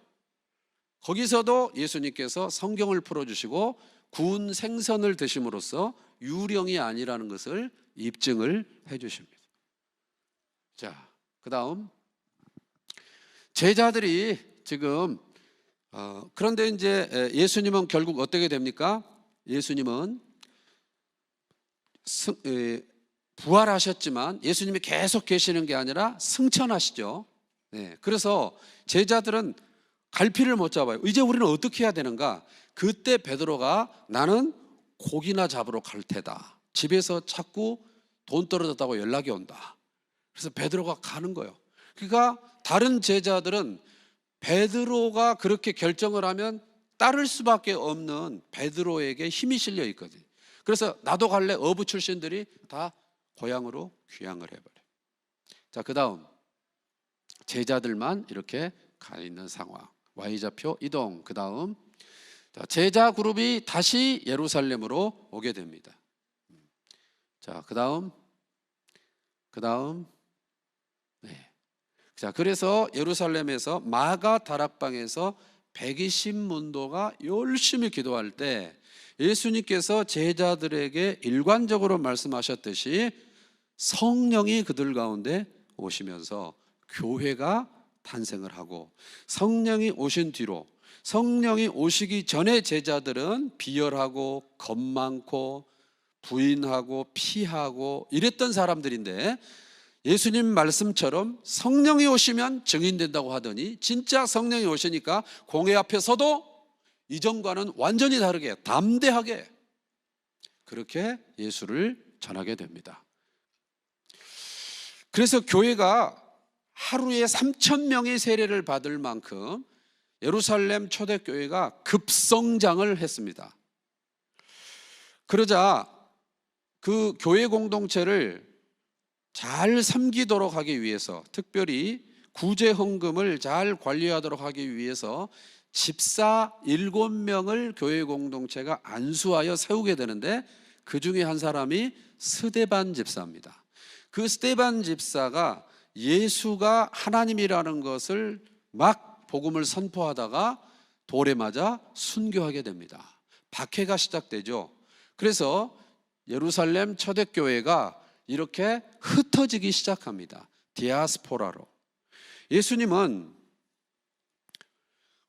거기서도 예수님께서 성경을 풀어주시고 구운 생선을 드심으로써 유령이 아니라는 것을 입증을 해주십니다. 자, 그 다음 제자들이 지금 그런데 이제 예수님은 결국 어떻게 됩니까? 예수님은 부활하셨지만 예수님이 계속 계시는 게 아니라 승천하시죠. 네, 그래서 제자들은 갈피를 못 잡아요. 이제 우리는 어떻게 해야 되는가? 그때 베드로가 나는 고기나 잡으러 갈 테다, 집에서 자꾸 돈 떨어졌다고 연락이 온다. 그래서 베드로가 가는 거예요. 그러니까 다른 제자들은 베드로가 그렇게 결정을 하면 따를 수밖에 없는 베드로에게 힘이 실려 있거든요. 그래서 나도 갈래 어부 출신들이 다 고향으로 귀향을 해버려요. 자, 그 다음 제자들만 이렇게 가 있는 상황. Y좌표 이동. 그 다음 제자 그룹이 다시 예루살렘으로 오게 됩니다. 자, 그 다음 네. 자, 그래서 예루살렘에서 마가 다락방에서 120문도가 열심히 기도할 때 예수님께서 제자들에게 일관적으로 말씀하셨듯이 성령이 그들 가운데 오시면서 교회가 탄생을 하고, 성령이 오신 뒤로, 성령이 오시기 전에 제자들은 비열하고 겁 많고 부인하고 피하고 이랬던 사람들인데, 예수님 말씀처럼 성령이 오시면 증인된다고 하더니 진짜 성령이 오시니까 공회 앞에 서도 이전과는 완전히 다르게 담대하게 그렇게 예수를 전하게 됩니다. 그래서 교회가 하루에 3,000명의 세례를 받을 만큼 예루살렘 초대교회가 급성장을 했습니다. 그러자 그 교회 공동체를 잘 섬기도록 하기 위해서, 특별히 구제 헌금을 잘 관리하도록 하기 위해서 집사 7명을 교회 공동체가 안수하여 세우게 되는데, 그 중에 한 사람이 스데반 집사입니다. 그 스데반 집사가 예수가 하나님이라는 것을 막 복음을 선포하다가 돌에 맞아 순교하게 됩니다. 박해가 시작되죠. 그래서 예루살렘 초대교회가 이렇게 흩어지기 시작합니다. 디아스포라로. 예수님은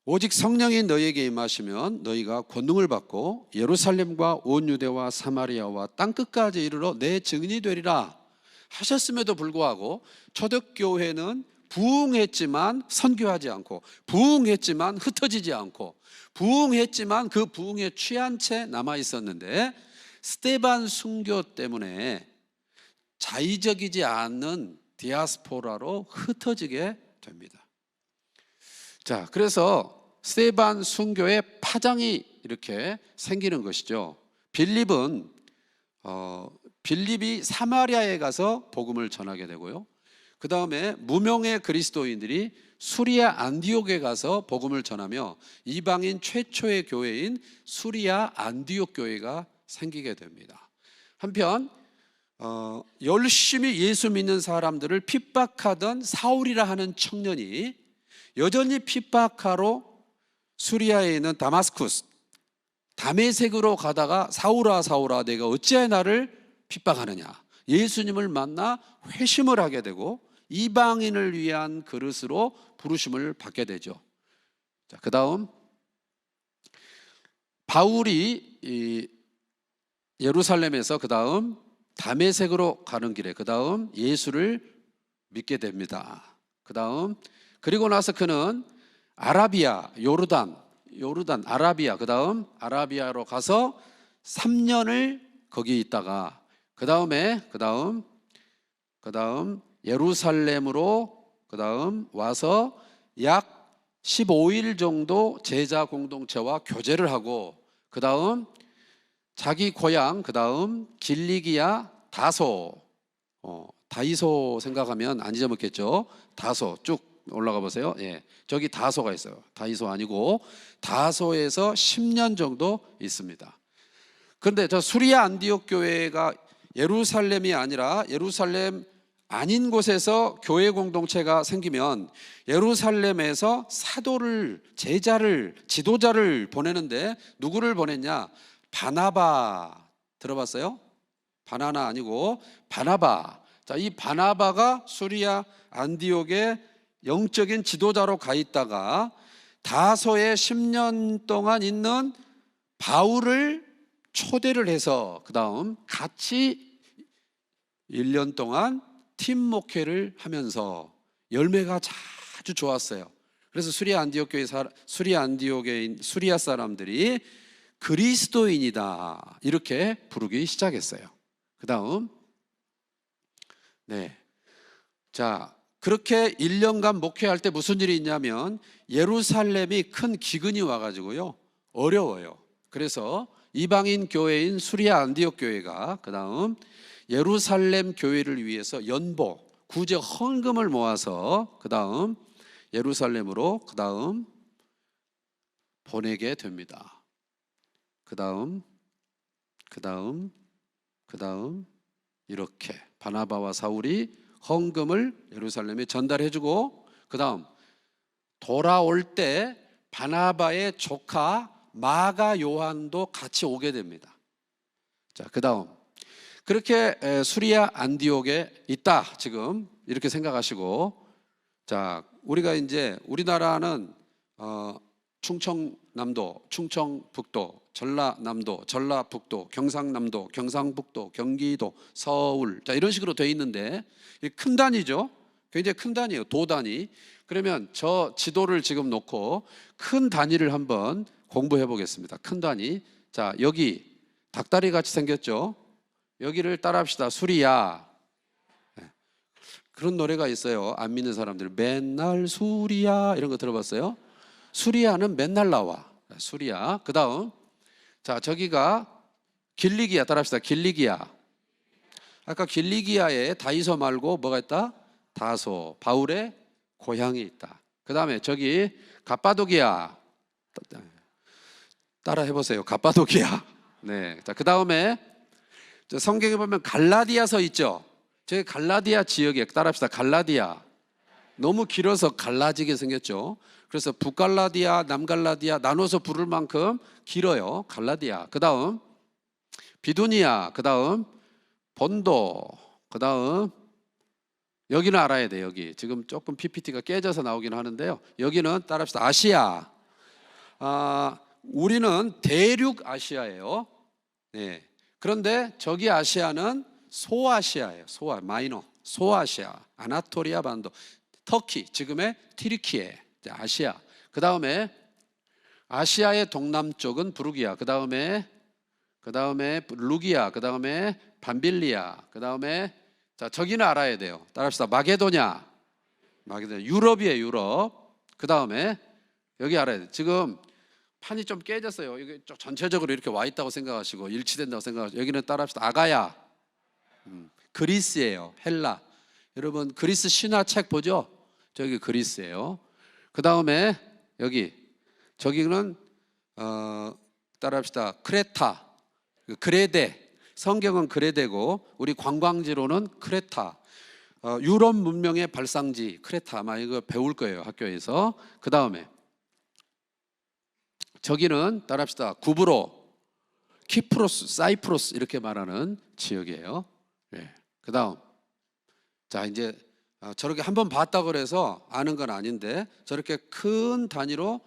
오직 성령이 너희에게 임하시면 너희가 권능을 받고 예루살렘과 온 유대와 사마리아와 땅끝까지 이르러 내 증인이 되리라 하셨음에도 불구하고 초대교회는 부흥했지만 선교하지 않고, 부흥했지만 흩어지지 않고, 부흥했지만 그 부흥에 취한 채 남아 있었는데, 스데반 순교 때문에 자의적이지 않는 디아스포라로 흩어지게 됩니다. 자, 그래서 스데반 순교의 파장이 이렇게 생기는 것이죠. 빌립이 사마리아에 가서 복음을 전하게 되고요. 그 다음에 무명의 그리스도인들이 수리아 안디옥에 가서 복음을 전하며 이방인 최초의 교회인 수리아 안디옥 교회가 생기게 됩니다. 한편 열심히 예수 믿는 사람들을 핍박하던 사울이라 하는 청년이 여전히 핍박하러 수리아에 있는 다마스쿠스, 다메섹으로 가다가 사울아 사울아 내가 어찌하여 나를 핍박하느냐, 예수님을 만나 회심을 하게 되고 이방인을 위한 그릇으로 부르심을 받게 되죠. 자, 그 다음 바울이 예루살렘에서 그 다음 다메섹으로 가는 길에 그 다음 예수를 믿게 됩니다. 그 다음 그리고 나서 그는 아라비아, 요르단 아라비아, 그 다음 아라비아로 가서 3년을 거기 있다가 그 다음 예루살렘으로 그 다음 와서 약 15일 정도 제자 공동체와 교제를 하고, 그 다음 자기 고향, 그 다음 길리기아 다소, 다이소 생각하면 안 잊어먹겠죠. 다소 쭉 올라가 보세요. 예, 저기 다소가 있어요. 다이소 아니고 다소에서 10년 정도 있습니다. 그런데 저 수리아 안디옥 교회가 예루살렘이 아니라 예루살렘 아닌 곳에서 교회 공동체가 생기면 예루살렘에서 사도를, 제자를, 지도자를 보내는데 누구를 보냈냐? 바나바 들어봤어요? 바나나 아니고 바나바. 자, 이 바나바가 수리아 안디옥에 영적인 지도자로 가 있다가 다소에 10년 동안 있는 바울을 초대를 해서 그 다음 같이 1년 동안 팀 목회를 하면서 열매가 아주 좋았어요. 그래서 수리아 안디옥에 수리아 사람들이 그리스도인이다 이렇게 부르기 시작했어요. 그 다음 자, 그렇게 1년간 목회할 때 무슨 일이 있냐면 예루살렘이 큰 기근이 와가지고요 어려워요. 그래서 이방인 교회인 수리아 안디옥 교회가 그 다음 예루살렘 교회를 위해서 연보, 구제 헌금을 모아서 그 다음 예루살렘으로 그 다음 보내게 됩니다. 그 다음 이렇게 바나바와 사울이 헌금을 예루살렘에 전달해주고, 그 다음 돌아올 때 바나바의 조카 마가 요한도 같이 오게 됩니다. 자, 그 다음 그렇게 수리아 안디옥에 있다 지금 이렇게 생각하시고, 자, 우리가 이제 우리나라는 충청남도, 충청북도, 전라남도, 전라북도, 경상남도, 경상북도, 경기도, 서울, 자, 이런 식으로 돼 있는데 큰 단위죠. 굉장히 큰 단위예요. 도 단위. 그러면 저 지도를 지금 놓고 큰 단위를 한번 공부해 보겠습니다. 큰 단위. 자, 여기 닭다리 같이 생겼죠. 여기를 따라합시다. 수리야. 그런 노래가 있어요. 안 믿는 사람들 맨날 수리야 이런 거 들어봤어요? 수리야는 맨날 나와. 수리야. 그 다음, 자, 저기가 길리기야. 따라합시다. 길리기야. 아까 길리기야에 다이소 말고 뭐가 있다? 다소. 바울의 고향이 있다. 그 다음에 저기 갑바도기야. 따라 해보세요. 갑바도기야. 네. 자, 그 다음에 성경에 보면 갈라디아서 있죠. 저기 갈라디아 지역에 따라합시다. 갈라디아. 너무 길어서 갈라지게 생겼죠. 그래서 북갈라디아, 남갈라디아 나눠서 부를 만큼 길어요. 갈라디아. 그 다음 비두니아. 그 다음 본도. 그 다음 여기는 알아야 돼. 여기 지금 조금 PPT가 깨져서 나오긴 하는데요. 여기는 따라합시다. 아시아. 우리는 대륙 아시아예요. 네. 그런데 저기 아시아는 소아시아예요. 소아, 마이너, 소아시아, 아나토리아 반도, 터키, 지금의 튀르키예, 아시아. 그 다음에 아시아의 동남쪽은 부르기아. 그 다음에 루기아. 그 다음에 밤빌리아. 그 다음에 자, 저기는 알아야 돼요. 따라합시다. 마게도냐. 유럽이에요. 유럽. 그 다음에 여기 알아야 돼요. 지금 판이 좀 깨졌어요. 이게 전체적으로 이렇게 와 있다고 생각하시고 일치된다고 생각하시고, 여기는 따라합시다. 아가야. 그리스예요. 헬라. 여러분 그리스 신화 책 보죠? 저기 그리스예요. 그 다음에 저기는 따라합시다. 크레타. 그레데. 성경은 그레데고 우리 관광지로는 크레타. 유럽 문명의 발상지 크레타. 아마 이거 배울 거예요, 학교에서. 그 다음에 저기는 따라합시다. 구브로, 키프로스, 사이프러스 이렇게 말하는 지역이에요. 네. 그 다음, 자, 이제 저렇게 한번 봤다고 그래서 아는 건 아닌데 저렇게 큰 단위로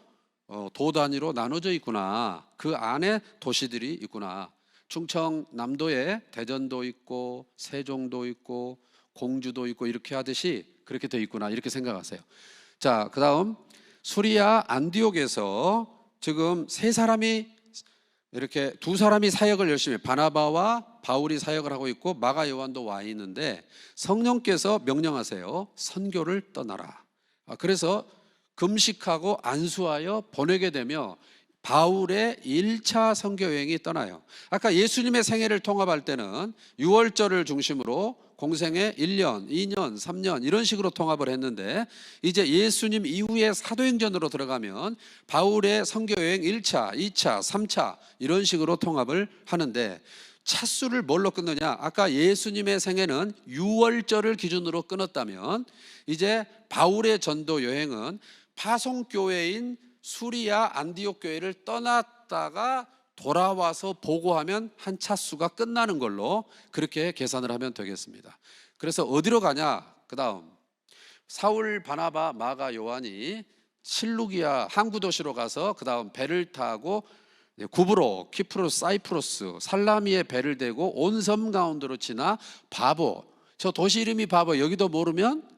도 단위로 나눠져 있구나. 그 안에 도시들이 있구나. 충청남도에 대전도 있고 세종도 있고 공주도 있고 이렇게 하듯이 그렇게 돼 있구나. 이렇게 생각하세요. 자, 그 다음 수리아 안디옥에서 지금 이렇게 두 사람이 사역을 열심히, 바나바와 바울이 사역을 하고 있고 마가 요한도 와 있는데 성령께서 명령하세요. 선교를 떠나라. 그래서 금식하고 안수하여 보내게 되며 바울의 1차 선교 여행이 떠나요. 아까 예수님의 생애를 통합할 때는 6월절을 중심으로 공생애 1년, 2년, 3년 이런 식으로 통합을 했는데 이제 예수님 이후에 사도행전으로 들어가면 바울의 선교 여행 1차, 2차, 3차 이런 식으로 통합을 하는데 차수를 뭘로 끊느냐? 아까 예수님의 생애는 6월절을 기준으로 끊었다면 이제 바울의 전도 여행은 파송교회인 수리아 안디옥 교회를 떠났다가 돌아와서 보고하면 한 차수가 끝나는 걸로 그렇게 계산을 하면 되겠습니다. 그래서 어디로 가냐? 그 다음 사울, 바나바, 마가, 요한이 실루기아 항구 도시로 가서 그 다음 배를 타고 구브로, 키프로스, 사이프러스, 살라미에 배를 대고 온 섬 가운데로 지나 바보. 저 도시 이름이 바보. 여기도 모르면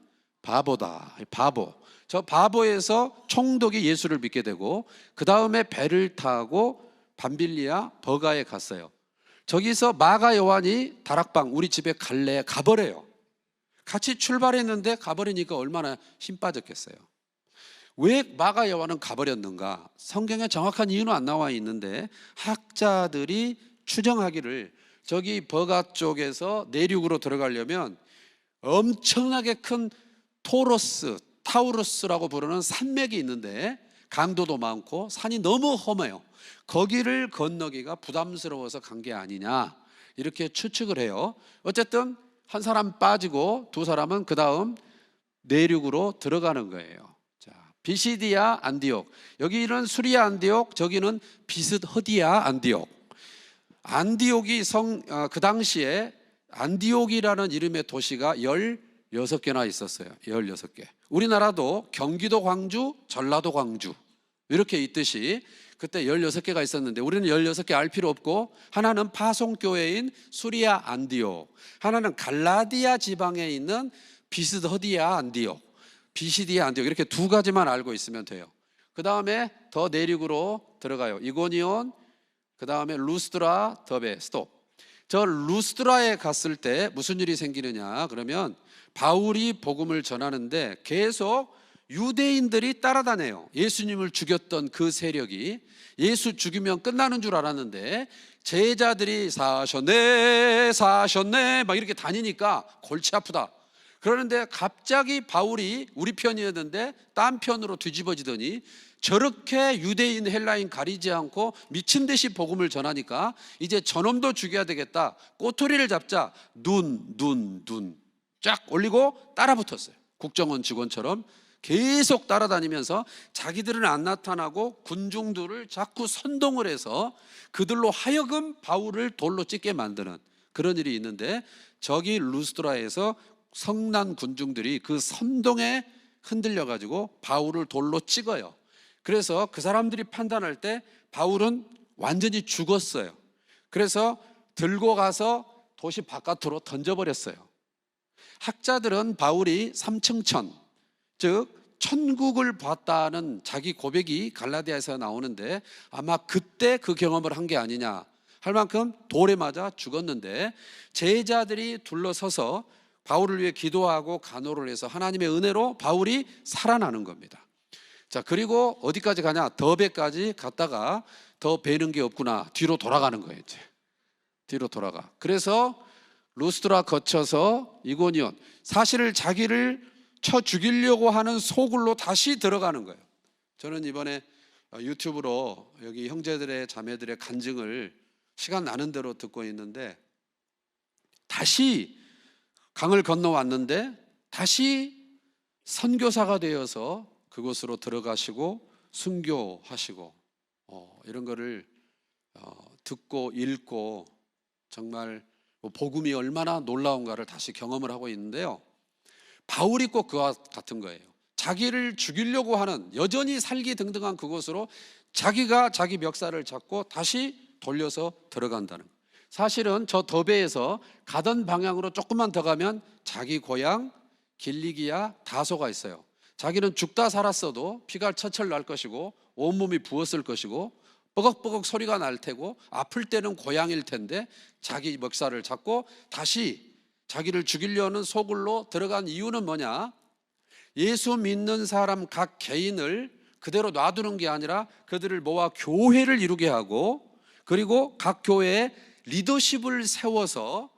바보다. 바보. 저 바보에서 총독이 예수를 믿게 되고 그 다음에 배를 타고 밤빌리아 버가에 갔어요. 저기서 마가 요한이 다락방 우리 집에 갈래 가버려요. 같이 출발했는데 가버리니까 얼마나 힘 빠졌겠어요. 왜 마가 요한은 가버렸는가? 성경에 정확한 이유는 안 나와 있는데 학자들이 추정하기를 저기 버가 쪽에서 내륙으로 들어가려면 엄청나게 큰 타우루스라고 부르는 산맥이 있는데 강도도 많고 산이 너무 험해요. 거기를 건너기가 부담스러워서 간 게 아니냐, 이렇게 추측을 해요. 어쨌든 한 사람 빠지고 두 사람은 그 다음 내륙으로 들어가는 거예요. 자, 비시디아 안디옥, 여기는 수리아 안디옥, 저기는 비스허디아 안디옥. 안디옥이 그 당시에 안디옥이라는 이름의 도시가 16개나 있었어요. 16개. 우리나라도 경기도 광주, 전라도 광주 이렇게 있듯이 그때 16개가 있었는데 우리는 16개 알 필요 없고, 하나는 파송교회인 수리아 안디옥, 하나는 갈라디아 지방에 있는 비스더디아 안디옥, 비시디아 안디옥, 이렇게 두 가지만 알고 있으면 돼요. 그 다음에 더 내륙으로 들어가요. 이고니온, 그 다음에 루스드라, 더베, 스톱. 저 루스드라에 갔을 때 무슨 일이 생기느냐 그러면 바울이 복음을 전하는데 계속 유대인들이 따라다녀요. 예수님을 죽였던 그 세력이 예수 죽이면 끝나는 줄 알았는데 제자들이 사셨네 사셨네 막 이렇게 다니니까 골치 아프다. 그러는데 갑자기 바울이 우리 편이었는데 딴 편으로 뒤집어지더니 저렇게 유대인 헬라인 가리지 않고 미친 듯이 복음을 전하니까 이제 저놈도 죽여야 되겠다. 꼬투리를 잡자. 눈 쫙 올리고 따라 붙었어요. 국정원 직원처럼 계속 따라다니면서 자기들은 안 나타나고 군중들을 자꾸 선동을 해서 그들로 하여금 바울을 돌로 찢게 만드는 그런 일이 있는데, 저기 루스드라에서 성난 군중들이 그 선동에 흔들려 가지고 바울을 돌로 찍어요. 그래서 그 사람들이 판단할 때 바울은 완전히 죽었어요. 그래서 들고 가서 도시 바깥으로 던져버렸어요. 학자들은 바울이 삼층천, 즉 천국을 봤다는 자기 고백이 갈라디아에서 나오는데 아마 그때 그 경험을 한 게 아니냐 할 만큼 돌에 맞아 죽었는데, 제자들이 둘러서서 바울을 위해 기도하고 간호를 해서 하나님의 은혜로 바울이 살아나는 겁니다. 자, 그리고 어디까지 가냐? 더베까지 갔다가 더 배는 게 없구나, 뒤로 돌아가는 거예요. 이제 뒤로 돌아가. 그래서 루스드라 거쳐서 이고니온, 사실을 자기를 쳐 죽이려고 하는 소굴로 다시 들어가는 거예요. 저는 이번에 유튜브로 여기 형제들의 자매들의 간증을 시간 나는 대로 듣고 있는데, 다시 강을 건너왔는데 다시 선교사가 되어서 그곳으로 들어가시고 순교하시고 이런 거를 듣고 읽고 정말 복음이 얼마나 놀라운가를 다시 경험을 하고 있는데요. 바울이 꼭 그와 같은 거예요. 자기를 죽이려고 하는, 여전히 살기 등등한 그곳으로 자기가 자기 멱살을 잡고 다시 돌려서 들어간다는 거예요. 사실은 저 더베에서 가던 방향으로 조금만 더 가면 자기 고향 길리기아 다소가 있어요. 자기는 죽다 살았어도 피가 철철 날 것이고 온몸이 부었을 것이고 뻐걱뻐걱 소리가 날 테고 아플 때는 고향일 텐데 자기 멱살을 잡고 다시 자기를 죽이려는 소굴로 들어간 이유는 뭐냐? 예수 믿는 사람 각 개인을 그대로 놔두는 게 아니라 그들을 모아 교회를 이루게 하고, 그리고 각 교회에 리더십을 세워서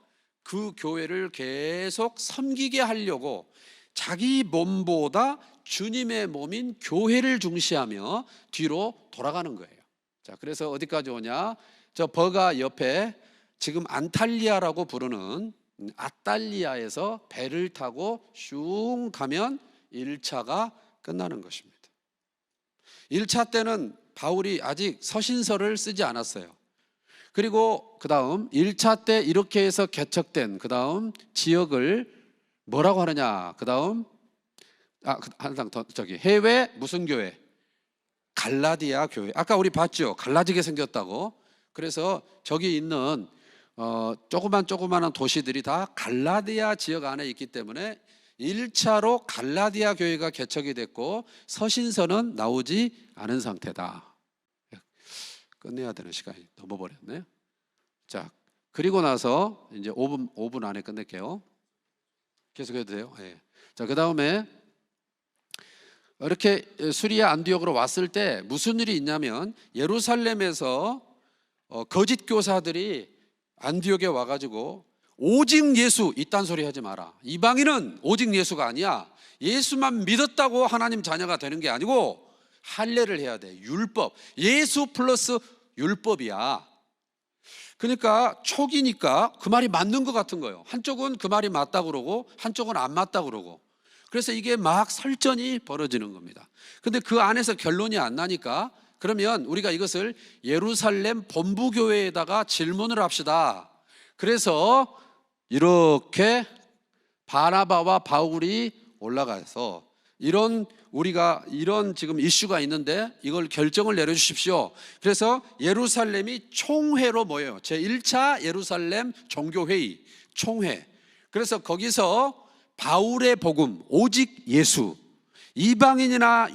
그 교회를 계속 섬기게 하려고 자기 몸보다 주님의 몸인 교회를 중시하며 뒤로 돌아가는 거예요. 자, 그래서 어디까지 오냐? 저 버가 옆에 지금 안탈리아라고 부르는 아탈리아에서 배를 타고 슝 가면 1차가 끝나는 것입니다. 1차 때는 바울이 아직 서신서를 쓰지 않았어요. 그리고 그 다음 1차 때 이렇게 해서 개척된 그 다음 지역을 뭐라고 하느냐? 그 다음 항상 저기 해외 무슨 교회? 갈라디아 교회. 아까 우리 봤죠? 갈라지게 생겼다고. 그래서 저기 있는 조그만한 도시들이 다 갈라디아 지역 안에 있기 때문에 1차로 갈라디아 교회가 개척이 됐고 서신서는 나오지 않은 상태다. 끝내야 되는 시간이 넘어버렸네요. 자, 그리고 나서 이제 5분 안에 끝낼게요. 계속해도 돼요? 네. 자, 그 다음에 이렇게 수리아 안디옥으로 왔을 때 무슨 일이 있냐면, 예루살렘에서 거짓 교사들이 안디옥에 와가지고 오직 예수, 이딴 소리 하지 마라. 이방인은 오직 예수가 아니야. 예수만 믿었다고 하나님 자녀가 되는 게 아니고 할례를 해야 돼. 율법. 예수 플러스 율법이야. 그러니까 초기니까 그 말이 맞는 것 같은 거예요. 한쪽은 그 말이 맞다 그러고 한쪽은 안 맞다 그러고. 그래서 이게 막 설전이 벌어지는 겁니다. 근데 그 안에서 결론이 안 나니까 그러면 우리가 이것을 예루살렘 본부교회에다가 질문을 합시다. 그래서 이렇게 바나바와 바울이 올라가서 우리가 이런 지금 이슈가 있는데 이걸 결정을 내려주십시오. 그래서 예루살렘이 총회로 모여요. 제1차 예루살렘 종교회의 총회. 그래서 거기서 바울의 복음, 오직 예수, 이방인이나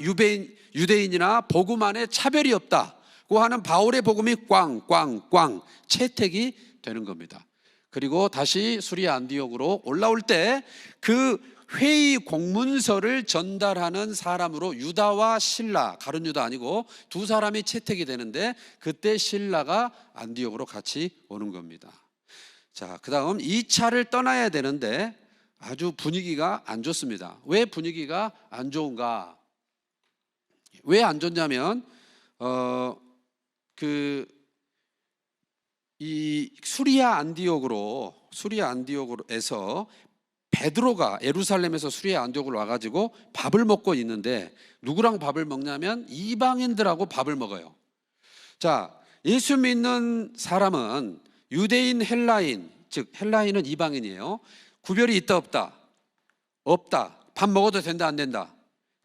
유대인이나 복음 안에 차별이 없다고 하는 바울의 복음이 꽝꽝꽝 채택이 되는 겁니다. 그리고 다시 수리아 안디옥으로 올라올 때 그 회의 공문서를 전달하는 사람으로 유다와 실라, 가룟 유다 아니고 두 사람이 채택이 되는데 그때 실라가 안디옥으로 같이 오는 겁니다. 자, 그 다음 2차를 떠나야 되는데 아주 분위기가 안 좋습니다. 왜 분위기가 안 좋은가? 왜 안 좋냐면 이 수리아 안디옥으로에서 베드로가 예루살렘에서 수리아 안디옥으로 와가지고 밥을 먹고 있는데 누구랑 밥을 먹냐면 이방인들하고 밥을 먹어요. 자, 예수 믿는 사람은 유대인, 헬라인, 즉 헬라인은 이방인이에요. 구별이 있다 없다? 없다. 밥 먹어도 된다 안 된다?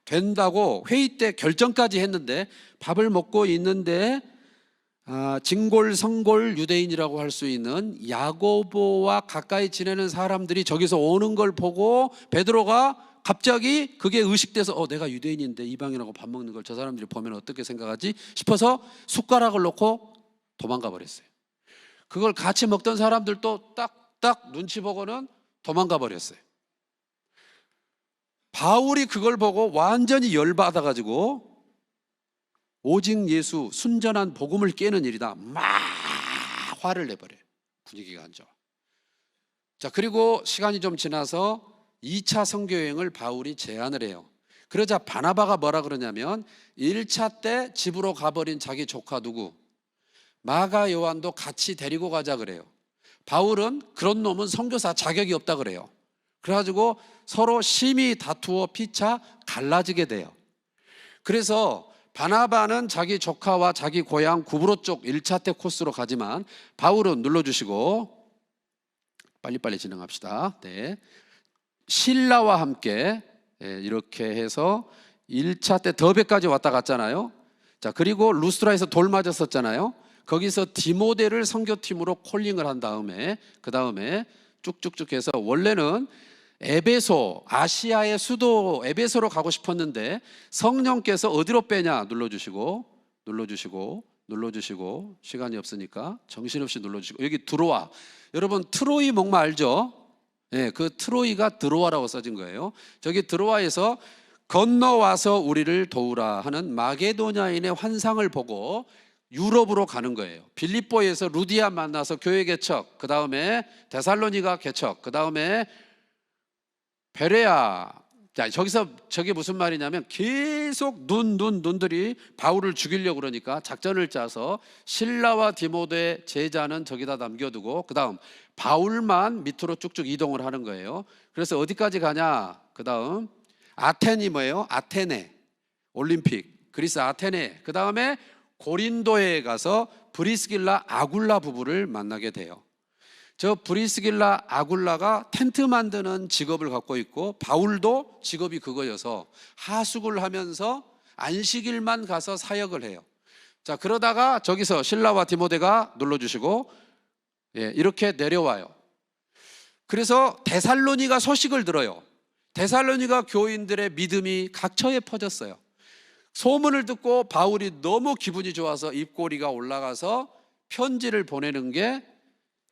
된다고 회의 때 결정까지 했는데 밥을 먹고 있는데 진골성골 유대인이라고 할 수 있는 야고보와 가까이 지내는 사람들이 저기서 오는 걸 보고 베드로가 갑자기 그게 의식돼서 내가 유대인인데 이방인하고 밥 먹는 걸 저 사람들이 보면 어떻게 생각하지 싶어서 숟가락을 놓고 도망가 버렸어요. 그걸 같이 먹던 사람들도 딱 눈치 보고는 도망가 버렸어요. 바울이 그걸 보고 완전히 열받아 가지고 오직 예수, 순전한 복음을 깨는 일이다 막 화를 내버려요. 분위기가 안 좋아. 자, 그리고 시간이 좀 지나서 2차 선교여행을 바울이 제안을 해요. 그러자 바나바가 뭐라 그러냐면 1차 때 집으로 가버린 자기 조카 누구? 마가 요한도 같이 데리고 가자 그래요. 바울은 그런 놈은 선교사 자격이 없다 그래요. 그래가지고 서로 심히 다투어 피차 갈라지게 돼요. 그래서 바나바는 자기 조카와 자기 고향 구브로 쪽 1차 때 코스로 가지만 바울은 눌러주시고 빨리빨리 진행합시다. 네. 실라와 함께 이렇게 해서 1차 때 더베까지 왔다 갔잖아요. 자, 그리고 루스트라에서 돌 맞았었잖아요. 거기서 디모데를 선교팀으로 콜링을 한 다음에 그 다음에 쭉쭉쭉 해서 원래는 에베소, 아시아의 수도 에베소로 가고 싶었는데 성령께서 어디로 빼냐 눌러주시고 시간이 없으니까 정신없이 눌러주시고 여기 드로아. 여러분 트로이 목마 알죠? 네, 그 트로이가 드로아라고 써진 거예요. 저기 드로아에서 건너와서 우리를 도우라 하는 마게도냐인의 환상을 보고 유럽으로 가는 거예요. 빌립보에서 루디아 만나서 교회 개척, 그 다음에 데살로니가 개척, 그 다음에 베레아. 자, 저게 무슨 말이냐면 계속 눈들이 바울을 죽이려고 그러니까 작전을 짜서 실라와 디모데 제자는 저기다 남겨두고 그 다음 바울만 밑으로 쭉쭉 이동을 하는 거예요. 그래서 어디까지 가냐? 그 다음 아텐이 뭐예요? 아테네 올림픽 그리스 아테네. 그 다음에 고린도에 가서 브리스길라 아굴라 부부를 만나게 돼요. 저 브리스길라 아굴라가 텐트 만드는 직업을 갖고 있고 바울도 직업이 그거여서 하숙을 하면서 안식일만 가서 사역을 해요. 자, 그러다가 저기서 실라와 디모데가 눌러주시고 이렇게 내려와요. 그래서 데살로니가 소식을 들어요. 데살로니가 교인들의 믿음이 각처에 퍼졌어요. 소문을 듣고 바울이 너무 기분이 좋아서 입꼬리가 올라가서 편지를 보내는 게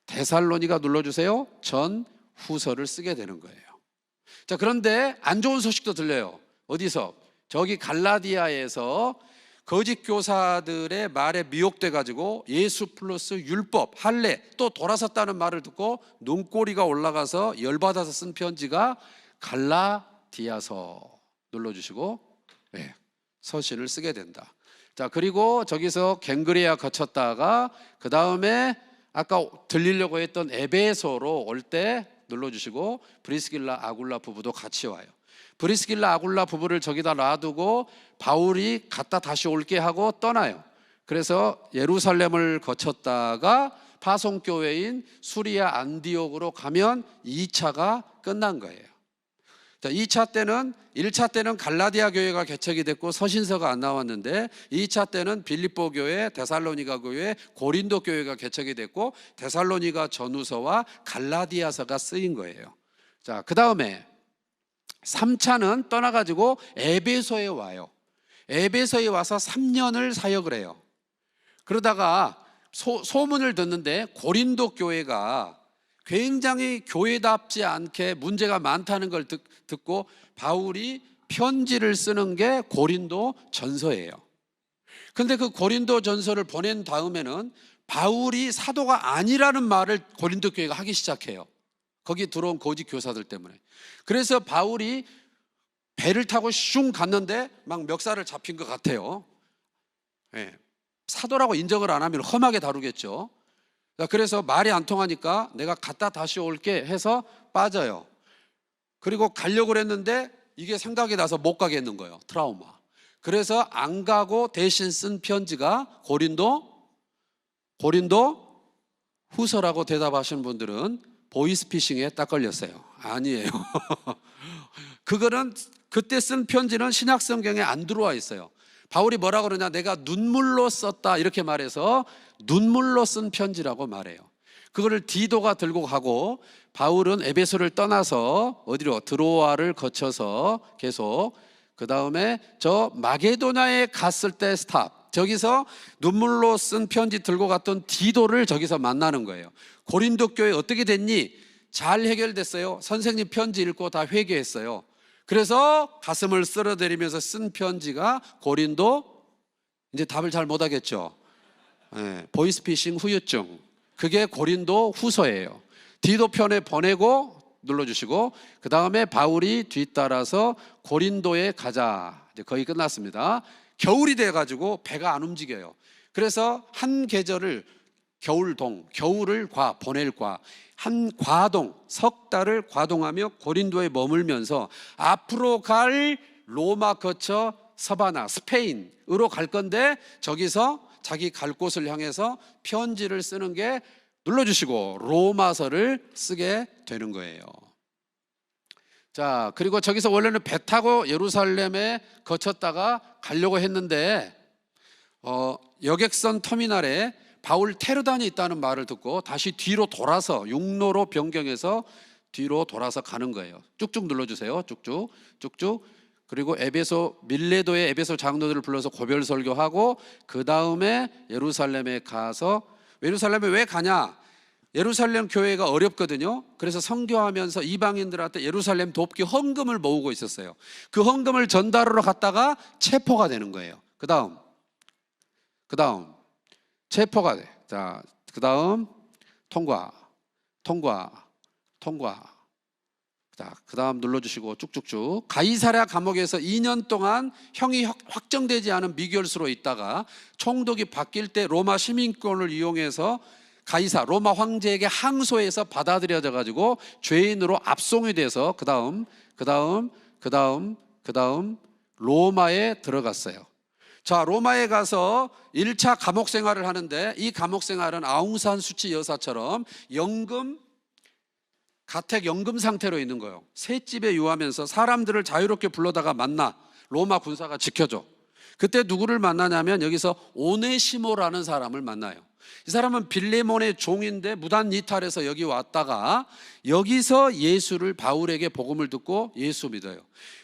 데살로니가 눌러주세요. 전 후서를 쓰게 되는 거예요. 자, 그런데 안 좋은 소식도 들려요. 어디서? 저기 갈라디아에서 거짓 교사들의 말에 미혹돼 가지고 예수 플러스 율법, 할례 또 돌아섰다는 말을 듣고 눈꼬리가 올라가서 열받아서 쓴 편지가 갈라디아서 눌러주시고 서신을 쓰게 된다. 자, 그리고 저기서 갱그레아 거쳤다가 그 다음에 아까 들리려고 했던 에베소로 올 때 눌러주시고 브리스길라 아굴라 부부도 같이 와요. 브리스길라 아굴라 부부를 저기다 놔두고 바울이 갔다 다시 올게 하고 떠나요. 그래서 예루살렘을 거쳤다가 파송교회인 수리아 안디옥으로 가면 2차가 끝난 거예요. 자, 2차 때는 1차 때는 갈라디아 교회가 개척이 됐고 서신서가 안 나왔는데 2차 때는 빌립보 교회, 데살로니가 교회, 고린도 교회가 개척이 됐고 데살로니가 전후서와 갈라디아서가 쓰인 거예요. 자, 그 다음에 3차는 떠나가지고 에베소에 와요. 에베소에 와서 3년을 사역을 해요. 그러다가 소문을 듣는데 고린도 교회가 굉장히 교회답지 않게 문제가 많다는 걸 듣고 바울이 편지를 쓰는 게 고린도 전서예요. 근데 그 고린도 전서를 보낸 다음에는 바울이 사도가 아니라는 말을 고린도 교회가 하기 시작해요. 거기 들어온 거짓 교사들 때문에. 그래서 바울이 배를 타고 슝 갔는데 막 멱살을 잡힌 것 같아요. 네. 사도라고 인정을 안 하면 험하게 다루겠죠. 그래서 말이 안 통하니까 내가 갔다 다시 올게 해서 빠져요. 그리고 가려고 했는데 이게 생각이 나서 못 가겠는 거예요. 트라우마. 그래서 안 가고 대신 쓴 편지가 고린도 후서라고 대답하시는 분들은 보이스피싱에 딱 걸렸어요. 아니에요. 그거는 그때 쓴 편지는 신약성경에 안 들어와 있어요. 바울이 뭐라 그러냐, 내가 눈물로 썼다 이렇게 말해서 눈물로 쓴 편지라고 말해요. 그거를 디도가 들고 가고 바울은 에베소를 떠나서 어디로? 드로아를 거쳐서 계속 그 다음에 저 마게도냐에 갔을 때 스탑. 저기서 눈물로 쓴 편지 들고 갔던 디도를 저기서 만나는 거예요. 고린도 교회 어떻게 됐니? 잘 해결됐어요. 선생님 편지 읽고 다 회개했어요. 그래서 가슴을 쓸어대리면서 쓴 편지가 고린도, 이제 답을 잘 못하겠죠. 네, 보이스피싱 후유증, 그게 고린도 후서예요. 디도 편에 보내고 눌러주시고 그 다음에 바울이 뒤따라서 고린도에 가자. 이제 거의 끝났습니다. 겨울이 돼가지고 배가 안 움직여요. 그래서 한 계절을 겨울동, 겨울을 보낼 한 과동, 석 달을 과동하며 고린도에 머물면서 앞으로 갈 로마 거쳐 서바나, 스페인으로 갈 건데 저기서 자기 갈 곳을 향해서 편지를 쓰는 게 눌러주시고 로마서를 쓰게 되는 거예요. 자, 그리고 저기서 원래는 배 타고 예루살렘에 거쳤다가 가려고 했는데 여객선 터미널에 바울 테르단이 있다는 말을 듣고 다시 뒤로 돌아서 육로로 변경해서 뒤로 돌아서 가는 거예요. 쭉쭉 눌러주세요. 쭉쭉. 그리고 밀레도의 에베소 장로들을 불러서 고별 설교하고 그 다음에 예루살렘에 가서, 예루살렘에 왜 가냐? 예루살렘 교회가 어렵거든요. 그래서 선교하면서 이방인들한테 예루살렘 돕기 헌금을 모으고 있었어요. 그 헌금을 전달하러 갔다가 체포가 되는 거예요. 그 다음 체포가 돼. 자, 그 다음 통과. 자, 그 다음 눌러주시고 쭉쭉쭉. 가이사랴 감옥에서 2년 동안 형이 확정되지 않은 미결수로 있다가 총독이 바뀔 때 로마 시민권을 이용해서 로마 황제에게 항소해서 받아들여져 가지고 죄인으로 압송이 돼서 그 다음 로마에 들어갔어요. 자, 로마에 가서 1차 감옥 생활을 하는데 이 감옥 생활은 아웅산 수치 여사처럼 가택 연금 상태로 있는 거예요. 셋집에 유하면서 사람들을 자유롭게 불러다가 만나. 로마 군사가 지켜줘. 그때 누구를 만나냐면 여기서 오네시모라는 사람을 만나요. 이 사람은 빌레몬의 종인데 무단 이탈해서 여기 왔다가 여기서 바울에게 복음을 듣고 예수 믿어요.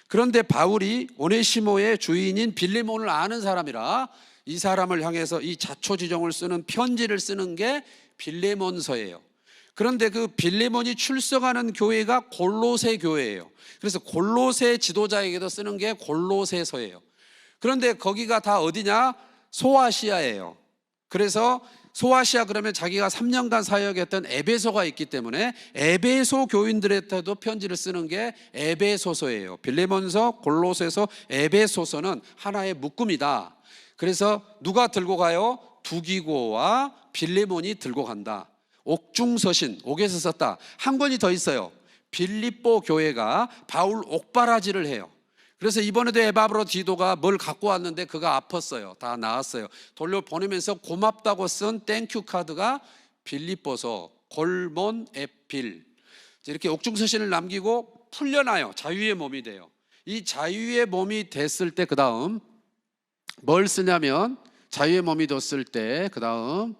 그런데 바울이 오네시모의 주인인 빌레몬을 아는 사람이라 이 사람을 향해서 이 자초지종을 쓰는 편지를 쓰는 게 빌레몬서예요. 그런데 그 빌레몬이 출석하는 교회가 골로새 교회예요. 그래서 골로새 지도자에게도 쓰는 게 골로새서예요. 그런데 거기가 다 어디냐? 소아시아예요. 그래서 소아시아 그러면 자기가 3년간 사역했던 에베소가 있기 때문에 에베소 교인들한테도 편지를 쓰는 게 에베소서예요. 빌레몬서, 골로새서, 에베소서는 하나의 묶음이다. 그래서 누가 들고 가요? 두기고와 빌레몬이 들고 간다. 옥중서신, 옥에서 썼다. 한 권이 더 있어요. 빌립보 교회가 바울 옥바라지를 해요. 그래서 이번에도 에바브로디도가 뭘 갖고 왔는데 그가 아팠어요. 다 나았어요. 돌려보내면서 고맙다고 쓴 땡큐 카드가 빌립보서, 골몬, 에필, 이렇게 옥중서신을 남기고 풀려나요. 자유의 몸이 돼요. 이 자유의 몸이 됐을 때 그 다음 뭘 쓰냐면, 자유의 몸이 됐을 때 그 다음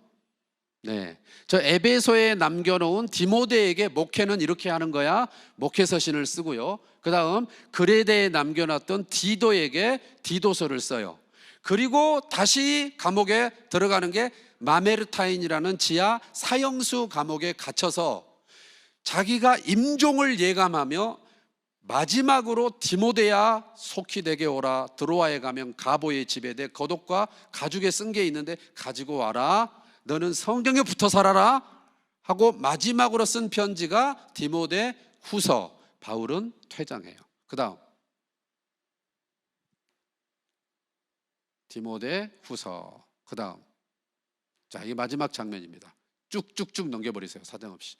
저 에베소에 남겨놓은 디모데에게 목회는 이렇게 하는 거야. 목회서신을 쓰고요. 그 다음 그레데에 남겨놨던 디도에게 디도서를 써요. 그리고 다시 감옥에 들어가는 게 마메르타인이라는 지하 사형수 감옥에 갇혀서 자기가 임종을 예감하며 마지막으로 디모데야 속히 내게 오라, 드로아에 가면 가보의 집에 내 겉옷과 가죽에 쓴 게 있는데 가지고 와라, 너는 성경에 붙어 살아라 하고 마지막으로 쓴 편지가 디모데 후서. 바울은 퇴장해요. 그 다음 디모데 후서. 그 다음 자, 이게 마지막 장면입니다. 쭉쭉쭉 넘겨버리세요. 사정없이.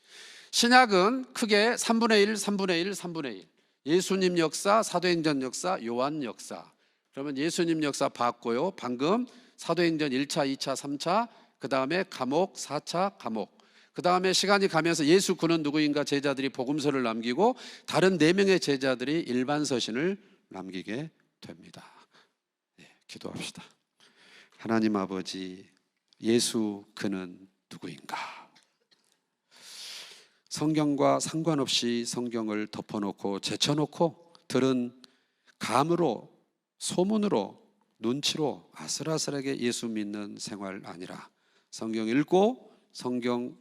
신약은 크게 3분의 1, 3분의 1, 3분의 1. 예수님 역사, 사도행전 역사, 요한 역사. 그러면 예수님 역사 봤고요. 방금 사도행전 1차, 2차, 3차, 그 다음에 감옥, 4차 감옥. 그 다음에 시간이 가면서 예수 그는 누구인가 제자들이 복음서를 남기고 다른 4명의 제자들이 일반 서신을 남기게 됩니다. 기도합시다. 하나님 아버지, 예수 그는 누구인가? 성경과 상관없이 성경을 덮어놓고 제쳐놓고 들은 감으로, 소문으로, 눈치로 아슬아슬하게 예수 믿는 생활 아니라 성경 읽고 성경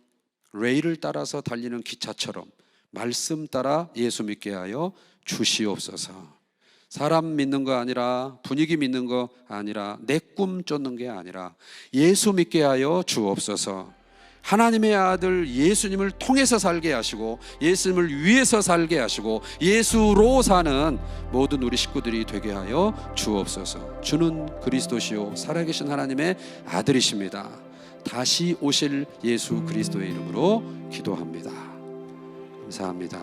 레일을 따라서 달리는 기차처럼 말씀 따라 예수 믿게 하여 주시옵소서. 사람 믿는 거 아니라, 분위기 믿는 거 아니라, 내 꿈 쫓는 게 아니라 예수 믿게 하여 주옵소서. 하나님의 아들 예수님을 통해서 살게 하시고 예수님을 위해서 살게 하시고 예수로 사는 모든 우리 식구들이 되게 하여 주옵소서. 주는 그리스도시요 살아계신 하나님의 아들이십니다. 다시 오실 예수 그리스도의 이름으로 기도합니다. 감사합니다.